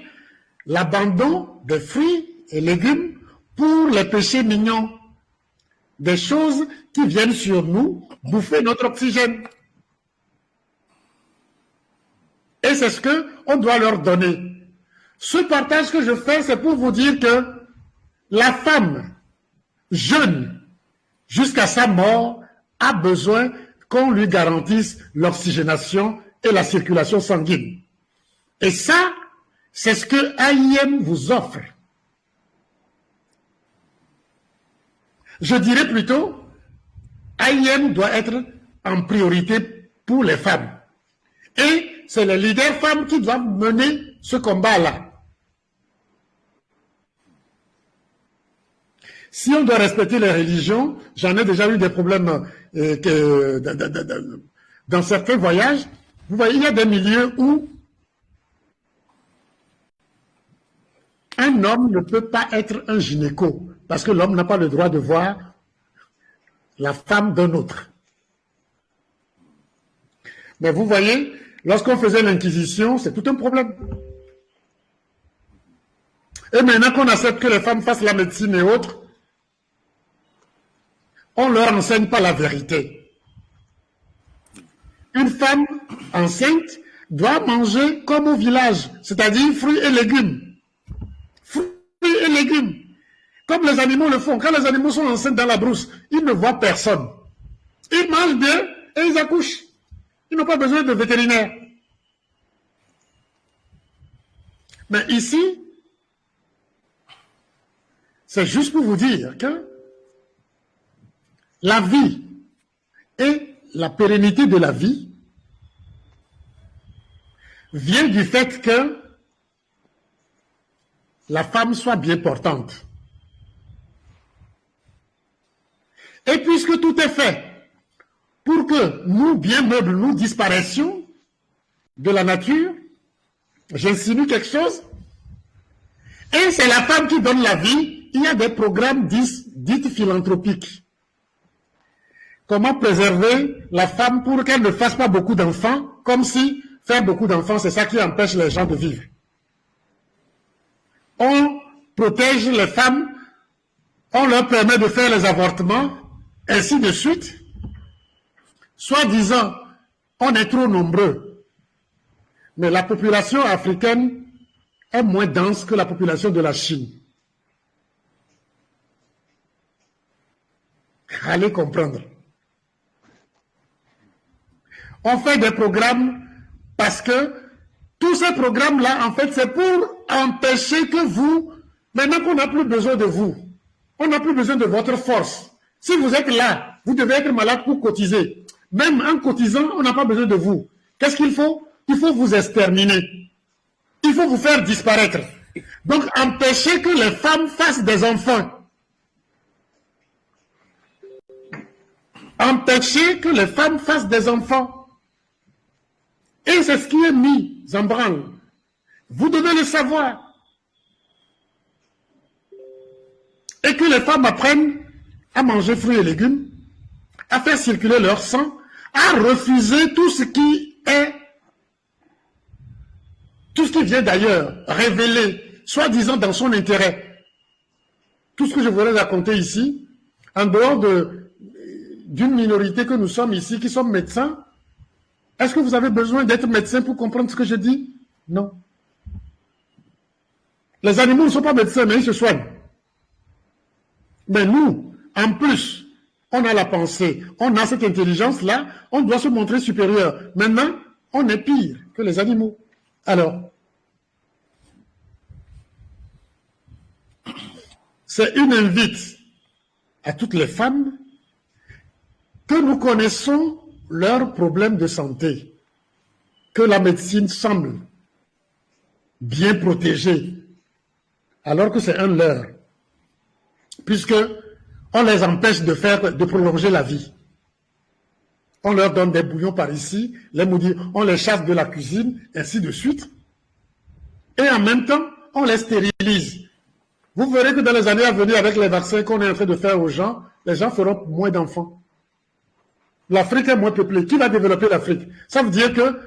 l'abandon de fruits et légumes pour les péchés mignons. Des choses qui viennent sur nous bouffer notre oxygène. Et c'est ce qu'on doit leur donner. Ce partage que je fais, c'est pour vous dire que la femme jeune jusqu'à sa mort a besoin qu'on lui garantisse l'oxygénation et la circulation sanguine. Et ça, c'est ce que AIM vous offre. Je dirais plutôt, AIM doit être en priorité pour les femmes. Et c'est les leaders femmes qui doivent mener ce combat-là. Si on doit respecter les religions, j'en ai déjà eu des problèmes dans certains voyages. Vous voyez, il y a des milieux où un homme ne peut pas être un gynéco, parce que l'homme n'a pas le droit de voir la femme d'un autre. Mais vous voyez, lorsqu'on faisait l'Inquisition, c'est tout un problème. Et maintenant qu'on accepte que les femmes fassent la médecine et autres, on ne leur enseigne pas la vérité. Une femme enceinte doit manger comme au village, c'est-à-dire fruits et légumes. Fruits et légumes. Comme les animaux le font. Quand les animaux sont enceintes dans la brousse, ils ne voient personne. Ils mangent bien et ils accouchent. Ils n'ont pas besoin de vétérinaire. Mais ici, c'est juste pour vous dire que la vie et la pérennité de la vie vient du fait que la femme soit bien portante. Et puisque tout est fait pour que nous, bien meubles, nous disparaissions de la nature, j'insinue quelque chose, et c'est la femme qui donne la vie, il y a des programmes dits philanthropiques. Comment préserver la femme pour qu'elle ne fasse pas beaucoup d'enfants, comme si faire beaucoup d'enfants, c'est ça qui empêche les gens de vivre. On protège les femmes, on leur permet de faire les avortements, ainsi de suite. Soi-disant, on est trop nombreux. Mais la population africaine est moins dense que la population de la Chine. Allez comprendre. On fait des programmes parce que tous ces programmes-là, en fait, c'est pour empêcher que vous, maintenant qu'on n'a plus besoin de vous, on n'a plus besoin de votre force. Si vous êtes là, vous devez être malade pour cotiser. Même en cotisant, on n'a pas besoin de vous. Qu'est-ce qu'il faut? Il faut vous exterminer. Il faut vous faire disparaître. Donc, empêcher que les femmes fassent des enfants. Empêcher que les femmes fassent des enfants. Et c'est ce qui est mis en branle. Vous devez le savoir. Et que les femmes apprennent à manger fruits et légumes, à faire circuler leur sang, à refuser tout ce qui vient d'ailleurs, révélé, soi-disant dans son intérêt. Tout ce que je voudrais raconter ici, en dehors d'une minorité que nous sommes ici, qui sommes médecins, est-ce que vous avez besoin d'être médecin pour comprendre ce que je dis? Non. Les animaux ne sont pas médecins, mais ils se soignent. Mais nous, en plus, on a la pensée, on a cette intelligence-là, on doit se montrer supérieur. Maintenant, on est pire que les animaux. Alors, c'est une invite à toutes les femmes que nous connaissons leurs problèmes de santé, que la médecine semble bien protégée, alors que c'est un leurre, puisque on les empêche de prolonger la vie. On leur donne des bouillons par ici, on les chasse de la cuisine, ainsi de suite. Et en même temps, on les stérilise. Vous verrez que dans les années à venir, avec les vaccins qu'on est en train de faire aux gens, les gens feront moins d'enfants. L'Afrique est moins peuplée. Qui va développer l'Afrique? Ça veut dire que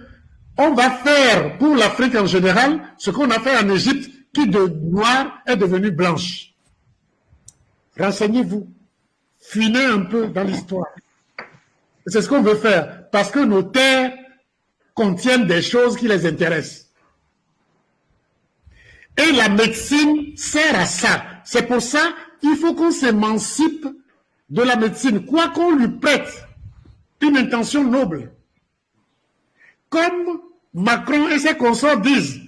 on va faire pour l'Afrique en général ce qu'on a fait en Égypte, qui de noire est devenue blanche. Renseignez-vous. Fuinez un peu dans l'histoire. C'est ce qu'on veut faire, parce que nos terres contiennent des choses qui les intéressent. Et la médecine sert à ça. C'est pour ça qu'il faut qu'on s'émancipe de la médecine, quoi qu'on lui prête une intention noble. Comme Macron et ses consorts disent,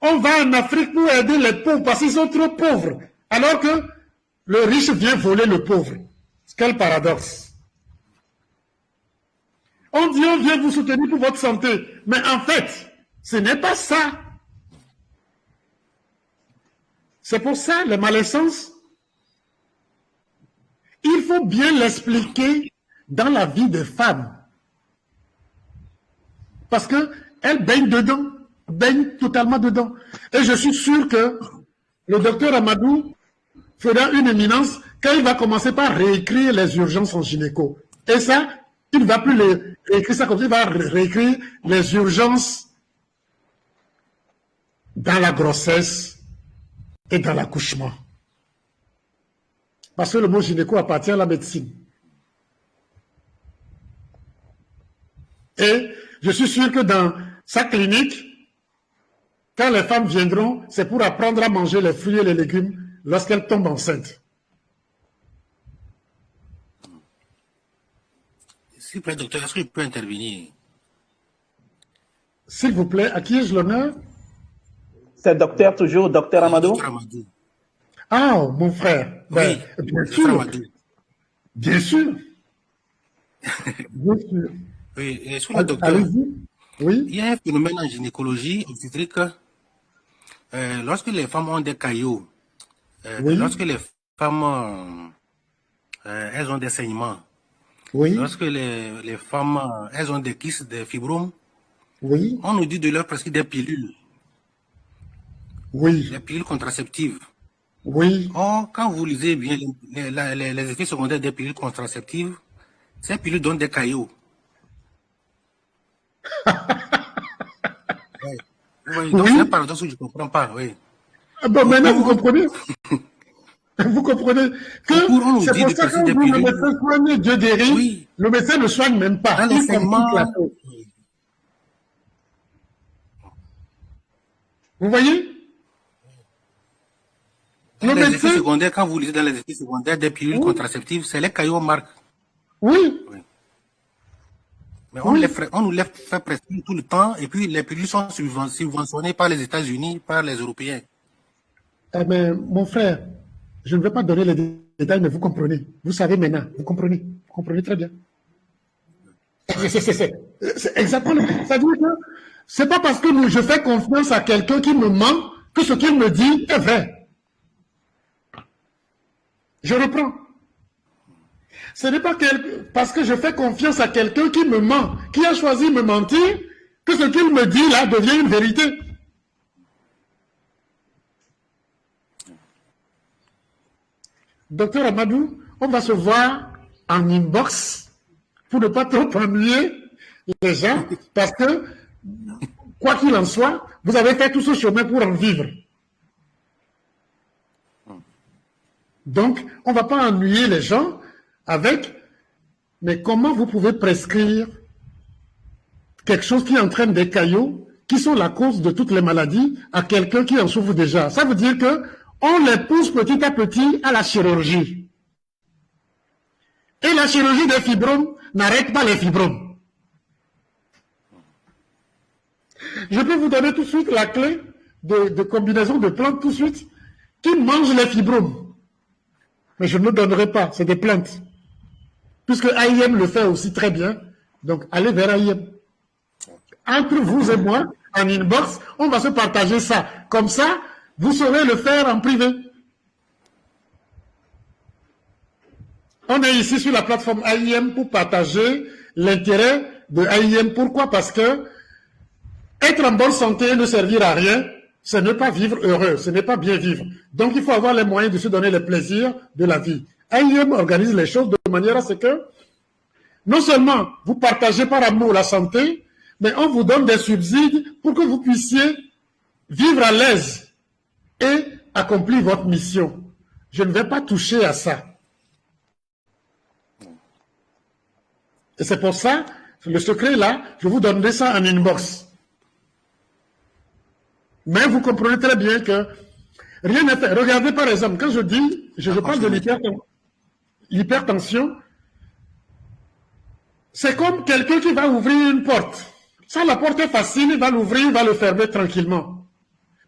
on va en Afrique pour aider les pauvres parce qu'ils sont trop pauvres, alors que le riche vient voler le pauvre. Quel paradoxe. On dit on vient vous soutenir pour votre santé, mais en fait, ce n'est pas ça. C'est pour ça, les malaisances, il faut bien l'expliquer dans la vie des femmes. Parce qu'elles baignent dedans, baignent totalement dedans. Et je suis sûr que le docteur Amadou fera une éminence quand il va commencer par réécrire les urgences en gynéco. Et ça, il ne va plus réécrire ça comme ça, il va réécrire les urgences dans la grossesse et dans l'accouchement. Parce que le mot gynéco appartient à la médecine. Et je suis sûr que dans sa clinique, quand les femmes viendront, c'est pour apprendre à manger les fruits et les légumes lorsqu'elles tombent enceintes. S'il vous plaît, docteur, est-ce que je peux intervenir? S'il vous plaît, à qui ai-je l'honneur? C'est docteur toujours, docteur Amadou? Docteur Amadou. Ah, mon frère. Ben, Oui, bien docteur sûr. Amadou. Bien sûr. Bien sûr. Oui, et sur le docteur, Allez-y. Oui. il y a un phénomène en gynécologie obstétrique. Lorsque les femmes ont des caillots, Oui. lorsque les femmes elles ont des saignements, Oui. lorsque les femmes elles ont des kystes, des fibromes, Oui. on nous dit de leur prescrire des pilules, Oui. des pilules contraceptives. Oui. Or, quand vous lisez bien les effets secondaires des pilules contraceptives, ces pilules donnent des caillots. Oui, donc Oui. c'est un paradoxe que je ne comprends pas. Oui. Bon, maintenant, vous comprenez? Vous comprenez Pour on que nous c'est dit pour de ça que presser des le pilules. médecin soigne, Dieu guérit. Oui. Le médecin ne soigne même pas. Dans les Il complique saignements, la chose. Vous voyez? Le les effets médecin, secondaires, quand vous lisez dans les effets secondaires des pilules Oui. contraceptives, c'est les caillots marquent. oui, Mais on, Oui. on nous les fait prescrire tout le temps et puis les pilules sont subventionnées par les États-Unis, par les Européens. eh bien, mon frère, je ne vais pas donner les détails, mais vous comprenez. Vous savez maintenant, vous comprenez. Vous comprenez très bien. C'est exactement. C'est-à-dire que c'est pas parce que je fais confiance à quelqu'un qui me ment que ce qu'il me dit est vrai. Je reprends. Ce n'est pas parce que je fais confiance à quelqu'un qui me ment, qui a choisi de me mentir, que ce qu'il me dit là devient une vérité. Docteur Amadou, on va se voir en inbox pour ne pas trop ennuyer les gens, parce que, quoi qu'il en soit, vous avez fait tout ce chemin pour en vivre. Donc, on ne va pas ennuyer les gens avec, mais comment vous pouvez prescrire quelque chose qui entraîne des caillots qui sont la cause de toutes les maladies à quelqu'un qui en souffre déjà. Ça veut dire que on les pousse petit à petit à la chirurgie. Et la chirurgie des fibromes n'arrête pas les fibromes. Je peux vous donner tout de suite la clé de combinaison de plantes tout de suite qui mangent les fibromes. Mais je ne le donnerai pas, c'est des plantes. Puisque AIM le fait aussi très bien, donc allez vers AIM. Entre vous et moi, en inbox, on va se partager ça. Comme ça, vous saurez le faire en privé. On est ici sur la plateforme AIM pour partager l'intérêt de AIM. Pourquoi? Parce que être en bonne santé et ne servir à rien, ce n'est pas vivre heureux, ce n'est pas bien vivre. Donc il faut avoir les moyens de se donner les plaisirs de la vie. AIM organise les choses de manière à ce que non seulement vous partagez par amour la santé, mais on vous donne des subsides pour que vous puissiez vivre à l'aise et accomplir votre mission. Je ne vais pas toucher à ça. Et c'est pour ça, le secret là, je vous donnerai ça en inbox. Mais vous comprenez très bien que rien n'est fait. Regardez par exemple, quand je dis, je parle de l'hypertension, c'est comme quelqu'un qui va ouvrir une porte. Ça, la porte est facile, il va l'ouvrir, il va le fermer tranquillement.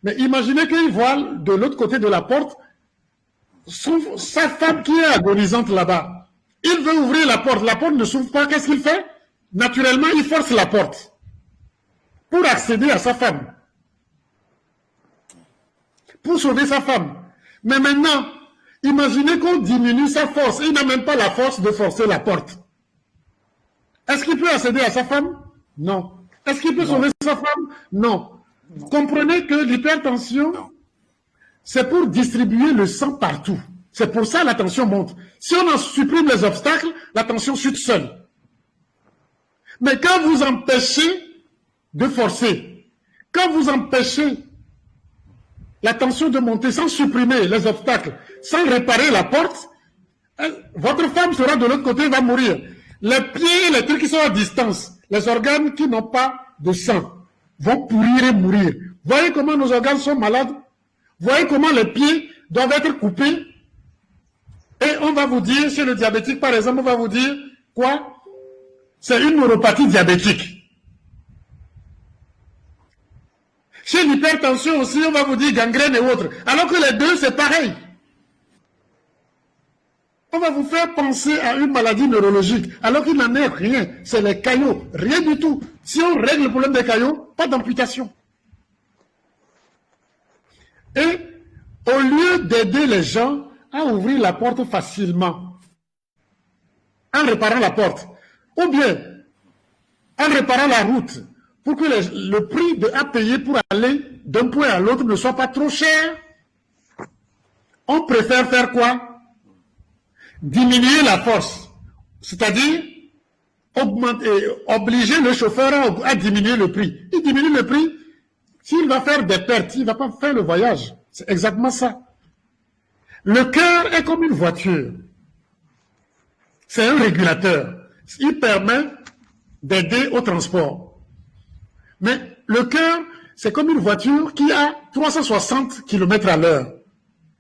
Mais imaginez qu'il voit de l'autre côté de la porte sa femme qui est agonisante là-bas. Il veut ouvrir la porte ne s'ouvre pas, qu'est-ce qu'il fait? Naturellement, il force la porte pour accéder à sa femme, pour sauver sa femme. Mais maintenant, imaginez qu'on diminue sa force, il n'a même pas la force de forcer la porte. Est-ce qu'il peut accéder à sa femme? Non. Est-ce qu'il peut sauver sa femme? Non. Comprenez que l'hypertension, c'est pour distribuer le sang partout. C'est pour ça que la tension monte. Si on en supprime les obstacles, la tension chute seule. Mais quand vous empêchez de forcer, quand vous empêchez la tension de monter sans supprimer les obstacles, sans réparer la porte, votre femme sera de l'autre côté, va mourir. Les pieds et les trucs qui sont à distance, les organes qui n'ont pas de sang, vont pourrir et mourir. Voyez comment nos organes sont malades? Voyez comment les pieds doivent être coupés? Et on va vous dire, chez le diabétique par exemple, on va vous dire, quoi? C'est une neuropathie diabétique. Chez l'hypertension aussi, on va vous dire gangrène et autres. Alors que les deux, c'est pareil. On va vous faire penser à une maladie neurologique, alors qu'il n'en est rien. C'est les caillots, rien du tout. Si on règle le problème des caillots, pas d'amputation. Et au lieu d'aider les gens à ouvrir la porte facilement, en réparant la porte, ou bien en réparant la route, pour que le prix à payer pour aller d'un point à l'autre ne soit pas trop cher, on préfère faire quoi? Diminuer la force, c'est-à-dire obliger le chauffeur à diminuer le prix. Il diminue le prix, s'il va faire des pertes, il ne va pas faire le voyage. C'est exactement ça. Le cœur est comme une voiture. C'est un régulateur. Il permet d'aider au transport. Mais le cœur, c'est comme une voiture qui a 360 km à l'heure.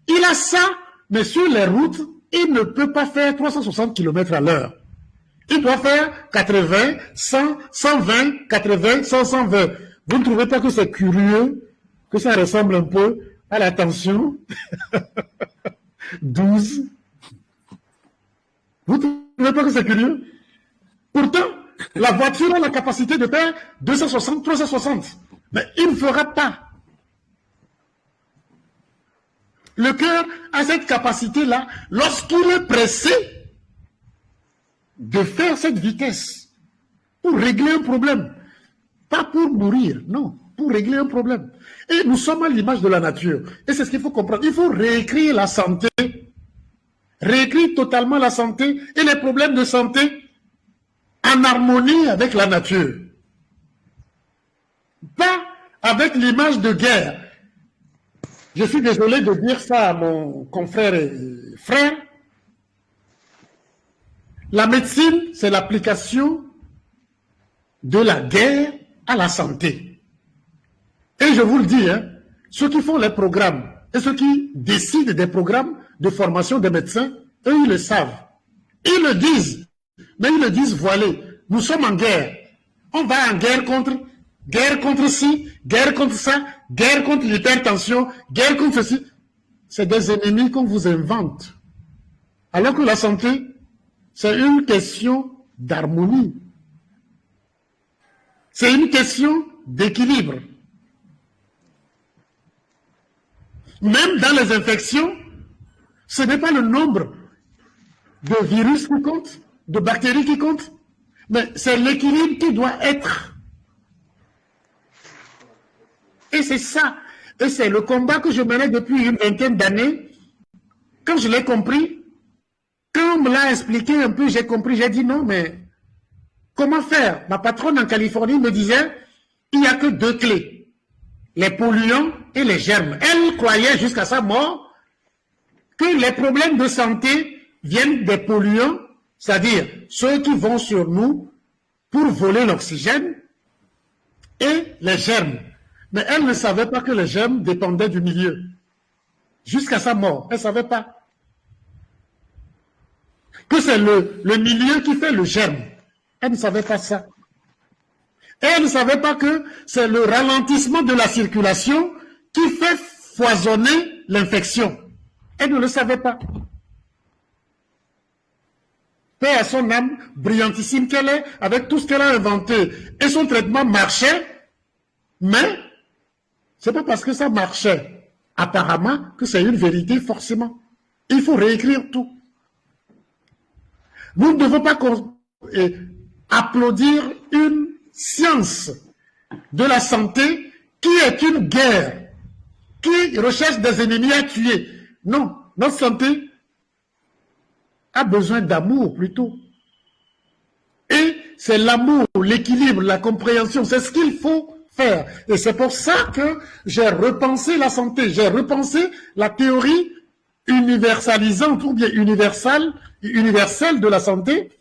Il a ça, mais sur les routes, il ne peut pas faire 360 km à l'heure. Il doit faire 80, 100, 120, 80, 100, 120. Vous ne trouvez pas que c'est curieux, que ça ressemble un peu à la tension? 12. Vous ne trouvez pas que c'est curieux? Pourtant, la voiture a la capacité de faire 260, 360. Mais il ne fera pas. Le cœur a cette capacité-là, lorsqu'il est pressé, de faire cette vitesse pour régler un problème. Pas pour mourir, non, pour régler un problème. Et nous sommes à l'image de la nature. Et c'est ce qu'il faut comprendre. Il faut réécrire la santé, réécrire totalement la santé et les problèmes de santé en harmonie avec la nature. Pas avec l'image de guerre. Je suis désolé de dire ça à mon confrère et frère. La médecine, c'est l'application de la guerre à la santé. Et je vous le dis, hein, ceux qui font les programmes et ceux qui décident des programmes de formation des médecins, eux, ils le savent. Ils le disent, mais ils le disent voilés. Nous sommes en guerre. On va en guerre contre ci, guerre contre ça, guerre contre l'hypertension, guerre contre ceci. C'est des ennemis qu'on vous invente. Alors que la santé, c'est une question d'harmonie. C'est une question d'équilibre. Même dans les infections, ce n'est pas le nombre de virus qui compte, de bactéries qui compte, mais c'est l'équilibre qui doit être. Et c'est ça. Et c'est le combat que je menais depuis une vingtaine d'années. Quand je l'ai compris, quand on me l'a expliqué un peu, j'ai compris, j'ai dit non, mais comment faire? Ma patronne en Californie me disait, il n'y a que 2 clés, les polluants et les germes. Elle croyait jusqu'à sa mort que les problèmes de santé viennent des polluants, c'est-à-dire ceux qui vont sur nous pour voler l'oxygène, et les germes. Mais elle ne savait pas que les germes dépendaient du milieu. Jusqu'à sa mort, elle ne savait pas. Que c'est le milieu qui fait le germe. Elle ne savait pas ça. Et elle ne savait pas que c'est le ralentissement de la circulation qui fait foisonner l'infection. Elle ne le savait pas. Paix à son âme, brillantissime qu'elle est, avec tout ce qu'elle a inventé. Et son traitement marchait, mais c'est pas parce que ça marchait, apparemment, que c'est une vérité forcément. Il faut réécrire tout. Nous ne devons pas applaudir une science de la santé qui est une guerre, qui recherche des ennemis à tuer. Non, notre santé a besoin d'amour plutôt. Et c'est l'amour, l'équilibre, la compréhension, c'est ce qu'il faut faire. Et c'est pour ça que j'ai repensé la santé, j'ai repensé la théorie universalisante ou bien universelle de la santé.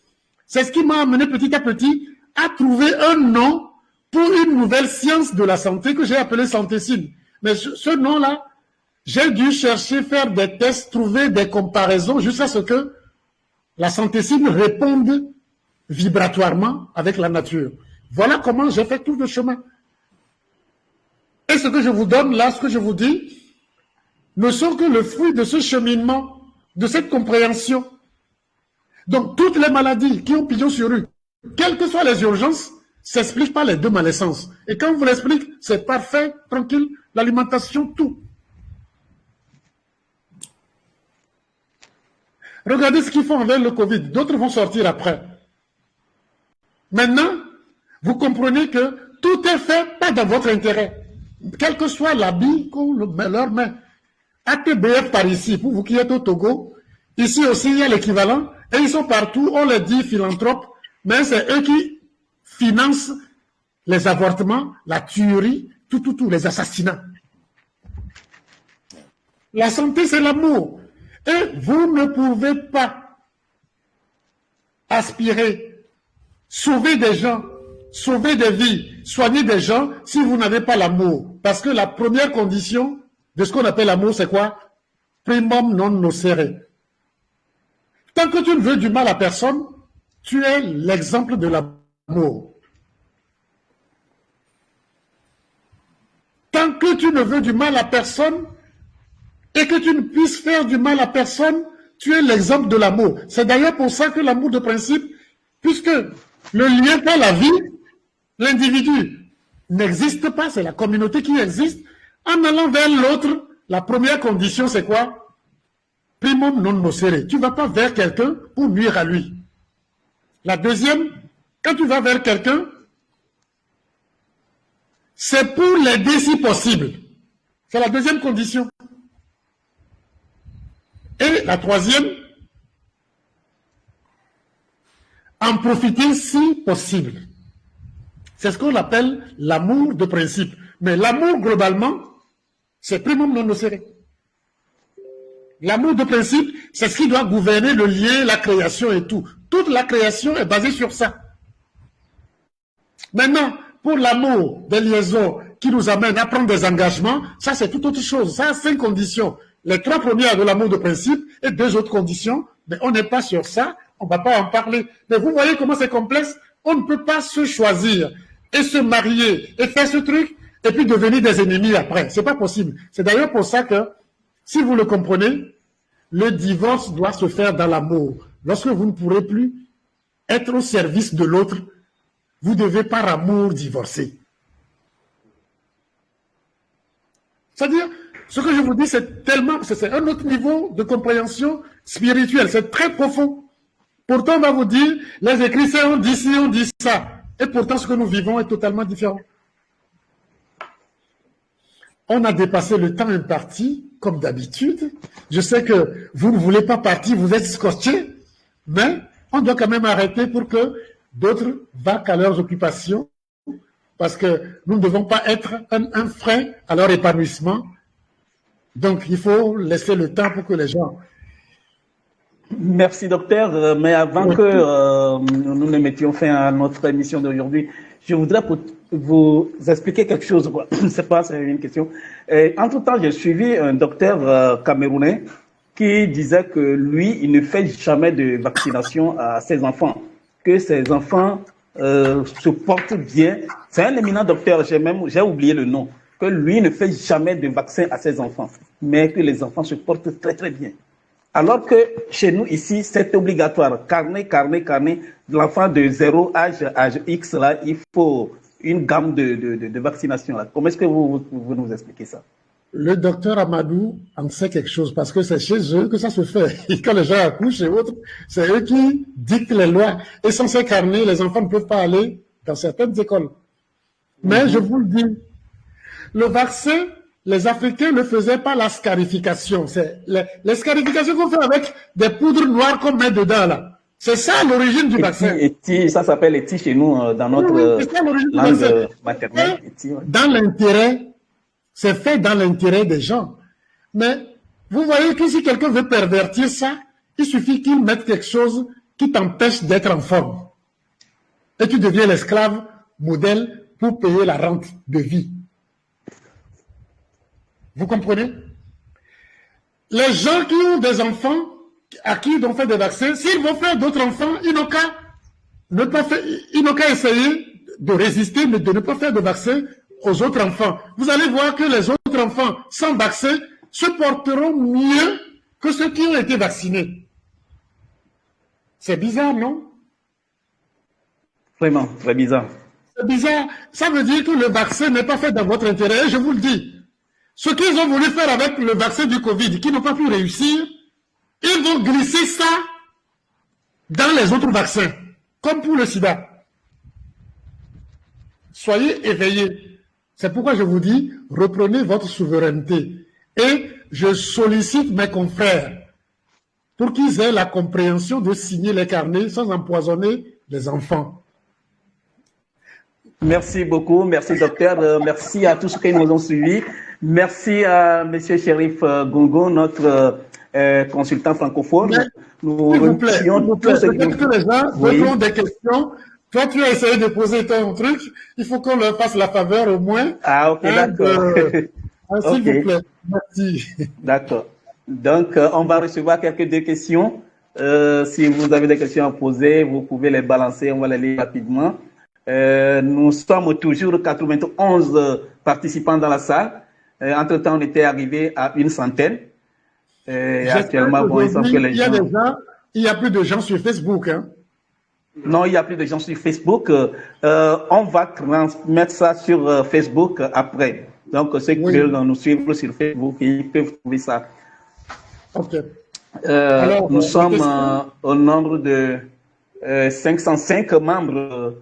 C'est ce qui m'a amené petit à petit à trouver un nom pour une nouvelle science de la santé que j'ai appelée santécine. Mais ce nom-là, j'ai dû chercher, faire des tests, trouver des comparaisons jusqu'à ce que la santécine réponde vibratoirement avec la nature. Voilà comment j'ai fait tout le chemin. Et ce que je vous donne là, ce que je vous dis, ne sont que le fruit de ce cheminement, de cette compréhension. Donc, toutes les maladies qui ont pignon sur rue, quelles que soient les urgences, s'expliquent par les 2 malaisances. Et quand on vous l'explique, c'est parfait, tranquille, l'alimentation, tout. Regardez ce qu'ils font avec le Covid. D'autres vont sortir après. Maintenant, vous comprenez que tout est fait pas dans votre intérêt. Quel que soit l'habit qu'on leur met. ATBF par ici, pour vous qui êtes au Togo, ici aussi il y a l'équivalent, et ils sont partout, on les dit philanthropes, mais c'est eux qui financent les avortements, la tuerie, tout, les assassinats. La santé, c'est l'amour. Et vous ne pouvez pas aspirer, sauver des gens, sauver des vies, soigner des gens si vous n'avez pas l'amour. Parce que la première condition de ce qu'on appelle l'amour, c'est quoi? Primum non nocere. Tant que tu ne veux du mal à personne, tu es l'exemple de l'amour. Tant que tu ne veux du mal à personne et que tu ne puisses faire du mal à personne, tu es l'exemple de l'amour. C'est d'ailleurs pour ça que l'amour de principe, puisque le lien par la vie, l'individu n'existe pas, c'est la communauté qui existe. En allant vers l'autre, la première condition, c'est quoi? Primum non nocere. Tu ne vas pas vers quelqu'un pour nuire à lui. La deuxième, quand tu vas vers quelqu'un, c'est pour l'aider si possible. C'est la deuxième condition. Et la troisième, en profiter si possible. C'est ce qu'on appelle l'amour de principe. Mais l'amour, globalement, c'est primum non nocere. L'amour de principe, c'est ce qui doit gouverner le lien, la création et tout. Toute la création est basée sur ça. Maintenant, pour l'amour des liaisons qui nous amène à prendre des engagements, ça c'est tout autre chose. Ça a 5 conditions. Les 3 premières de l'amour de principe et 2 autres conditions, mais on n'est pas sur ça, on ne va pas en parler. Mais vous voyez comment c'est complexe? On ne peut pas se choisir et se marier et faire ce truc et puis devenir des ennemis après. C'est pas possible. C'est d'ailleurs pour ça que, si vous le comprenez, le divorce doit se faire dans l'amour. Lorsque vous ne pourrez plus être au service de l'autre, vous devez par amour divorcer. C'est-à-dire, ce que je vous dis, c'est un autre niveau de compréhension spirituelle, c'est très profond. Pourtant, on va vous dire, les écrits, c'est on dit ci, on dit ça. Et pourtant, ce que nous vivons est totalement différent. On a dépassé le temps imparti, comme d'habitude. Je sais que vous ne voulez pas partir, vous êtes scotché, mais on doit quand même arrêter pour que d'autres vaquent à leurs occupations, parce que nous ne devons pas être un frein à leur épanouissement. Donc, il faut laisser le temps pour que les gens... Merci, docteur. Mais avant que nous ne mettions fin à notre émission d'aujourd'hui, je voudrais vous expliquer quelque chose. Je ne sais pas, c'est une question. Entre-temps, j'ai suivi un docteur camerounais qui disait que lui, il ne fait jamais de vaccination à ses enfants, que ses enfants se portent bien. C'est un éminent docteur, j'ai oublié le nom, que lui ne fait jamais de vaccin à ses enfants, mais que les enfants se portent très très bien. Alors que chez nous ici, c'est obligatoire. Carnet. L'enfant de 0 âge X, là, il faut une gamme de vaccination. Là. Comment est-ce que vous nous expliquez ça? Le docteur Amadou en sait quelque chose parce que c'est chez eux que ça se fait. Et quand les gens accouchent et autres, c'est eux qui dictent les lois. Et sans ces carnets, les enfants ne peuvent pas aller dans certaines écoles. Mais je vous le dis, le vaccin, les Africains ne faisaient pas la scarification. C'est les scarifications qu'on fait avec des poudres noires qu'on met dedans là. C'est ça l'origine du vaccin. Ça s'appelle ETI chez nous dans notre langue maternelle. Dans l'intérêt, c'est fait dans l'intérêt des gens. Mais vous voyez que si quelqu'un veut pervertir ça, il suffit qu'il mette quelque chose qui t'empêche d'être en forme. Et tu deviens l'esclave modèle pour payer la rente de vie. Vous comprenez? Les gens qui ont des enfants à qui ils ont fait des vaccins, s'ils vont faire d'autres enfants, ils n'ont qu'à essayer de résister, mais de ne pas faire de vaccin aux autres enfants. Vous allez voir que les autres enfants sans vaccin se porteront mieux que ceux qui ont été vaccinés. C'est bizarre, non? Vraiment, très bizarre. C'est bizarre. Ça veut dire que le vaccin n'est pas fait dans votre intérêt, et je vous le dis. Ce qu'ils ont voulu faire avec le vaccin du Covid, qui n'ont pas pu réussir, ils vont glisser ça dans les autres vaccins, comme pour le sida. Soyez éveillés. C'est pourquoi je vous dis, reprenez votre souveraineté. Et je sollicite mes confrères pour qu'ils aient la compréhension de signer les carnets sans empoisonner les enfants. Merci beaucoup, merci docteur, merci à tous ceux qui nous ont suivis. Merci à M. Chérif Gongo, notre consultant francophone. S'il vous plaît, peut-être que les gens ont des questions. Toi, tu as essayé de poser ton truc. Il faut qu'on leur fasse la faveur au moins. Ah, ok, d'accord. S'il vous plaît, merci. D'accord. Donc, on va recevoir quelques questions. Si vous avez des questions à poser, vous pouvez les balancer. On va les lire rapidement. Nous sommes toujours 91 participants dans la salle. Entre-temps, on était arrivé à 100. Actuellement, bon, il semble que les gens... Il y a plus de gens sur Facebook, hein? Non, il n'y a plus de gens sur Facebook. On va transmettre ça sur Facebook après. Donc, ceux qui veulent nous suivre sur Facebook, ils peuvent trouver ça. Ok. Alors, nous sommes au nombre de 505 membres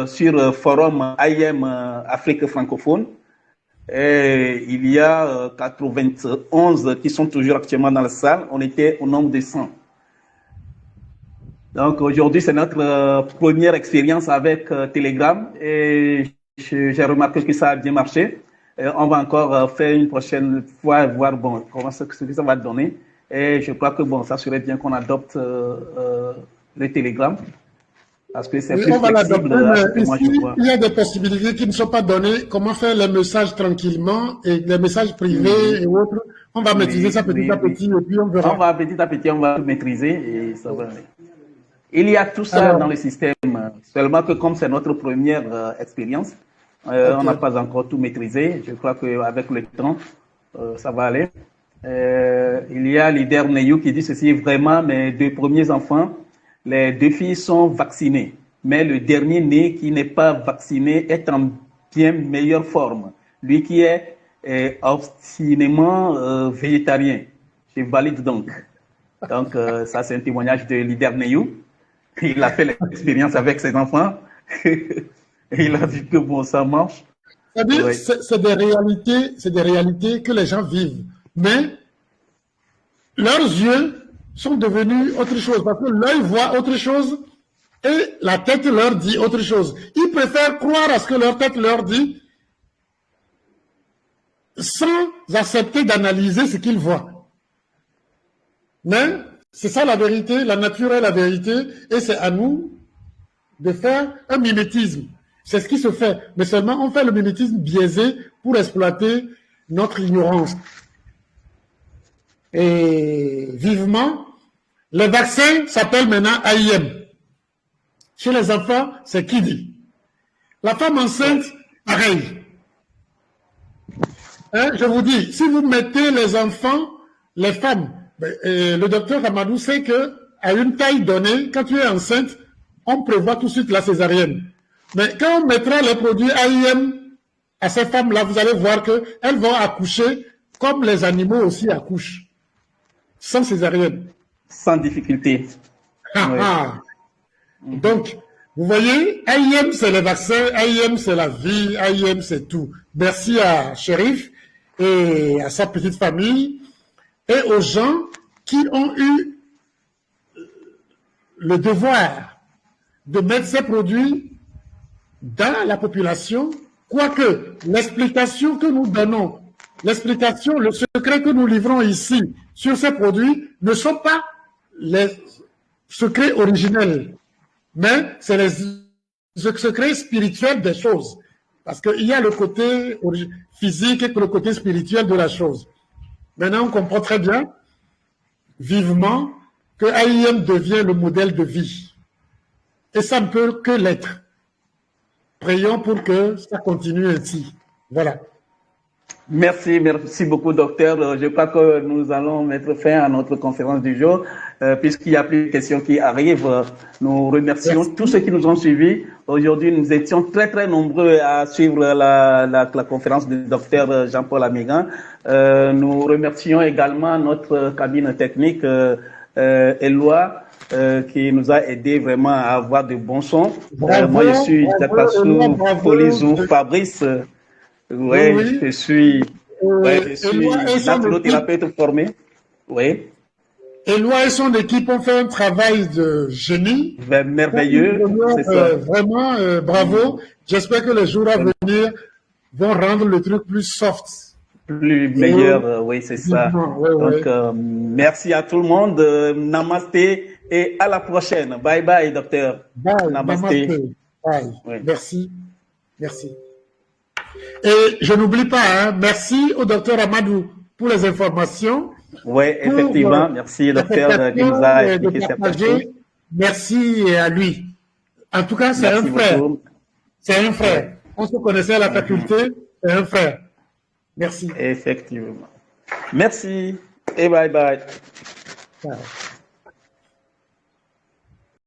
sur Forum AIM Afrique francophone. Et il y a 91 qui sont toujours actuellement dans la salle. On était au nombre de 100. Donc aujourd'hui, c'est notre première expérience avec Telegram et j'ai remarqué que ça a bien marché. On va encore faire une prochaine fois, voir bon, comment ce que ça va donner. Et je crois que bon, ça serait bien qu'on adopte le Telegram. Parce que c'est Oui, plus on va flexible l'adopter, à ce que mais moi ici, je vois. il y a des possibilités qui ne sont pas données. Comment faire les messages tranquillement et les messages privés et autres. On va maîtriser Oui, ça petit oui, à oui. petit et puis on On verra. va petit à petit, on va tout maîtriser et ça va aller. Il y a tout ça dans Alors, le système, seulement que comme c'est notre première expérience, on ok. n'a pas encore tout maîtrisé. Je crois qu'avec le temps, ça va aller. Il y a Leader Neyou qui dit ceci, vraiment, mes deux premiers enfants, les deux filles sont vaccinées, mais le dernier né qui n'est pas vacciné est en bien meilleure forme. Lui qui est obstinément végétarien. Je valide donc. Donc, ça, c'est un témoignage de Leader Neyou. Il a fait l'expérience avec ses enfants. Et il a vu que bon, ça marche. C'est-à-dire, Oui. c'est des réalités que les gens vivent. Mais leurs yeux sont devenus autre chose parce que l'œil voit autre chose et la tête leur dit autre chose. Ils préfèrent croire à ce que leur tête leur dit sans accepter d'analyser ce qu'ils voient. Mais c'est ça la vérité, la nature est la vérité et c'est à nous de faire un mimétisme. C'est ce qui se fait. Mais seulement on fait le mimétisme biaisé pour exploiter notre ignorance. Et vivement, le vaccin s'appelle maintenant AIM. Chez les enfants, c'est Kidi. La femme enceinte, pareil. Hein, je vous dis, si vous mettez les enfants, les femmes, le docteur Amadou sait que à une taille donnée, quand tu es enceinte, on prévoit tout de suite la césarienne. Mais quand on mettra les produits AIM à ces femmes-là, vous allez voir qu'elles vont accoucher comme les animaux aussi accouchent, sans césarienne. Sans difficulté. Oui. Donc, vous voyez, AIM c'est les vaccins, AIM c'est la vie, AIM c'est tout. Merci à Chérif et à sa petite famille et aux gens qui ont eu le devoir de mettre ces produits dans la population, quoique l'explication que nous donnons, l'explication, le secret que nous livrons ici sur ces produits ne sont pas les secrets originels, mais c'est les secrets spirituels des choses. Parce qu'il y a le côté physique et le côté spirituel de la chose. Maintenant, on comprend très bien, vivement, que AIM devient le modèle de vie. Et ça ne peut que l'être. Prions pour que ça continue ainsi. Voilà. Merci beaucoup, docteur. Je crois que nous allons mettre fin à notre conférence du jour, puisqu'il n'y a plus de questions qui arrivent. Nous remercions tous ceux qui nous ont suivis. Aujourd'hui, nous étions très nombreux à suivre la conférence du docteur Jean-Paul Amigan. Nous remercions également notre cabine technique, Eloi, qui nous a aidé vraiment à avoir de bons sons. Moi, je suis Jacques Polizou Fabrice. Oui, je suis naturothérapeute formé. Oui. Eloi et son équipe ont fait un travail de génie. Merveilleux. C'est ça. Vraiment, bravo. J'espère que les jours à venir vont rendre le truc plus soft. Plus meilleur, oui, c'est ça. Donc, merci à tout le monde. Namasté et à la prochaine. Bye bye, docteur. Bye. Namasté. Bye. Oui. Merci. Et je n'oublie pas, hein, merci au docteur Amadou pour les informations. Oui, effectivement. Merci, docteur, qui nous a expliqué certaines choses. Merci à lui. En tout cas, c'est un frère. C'est un frère. On se connaissait à la faculté, c'est un frère. Merci. Effectivement. Merci et bye bye. Ciao.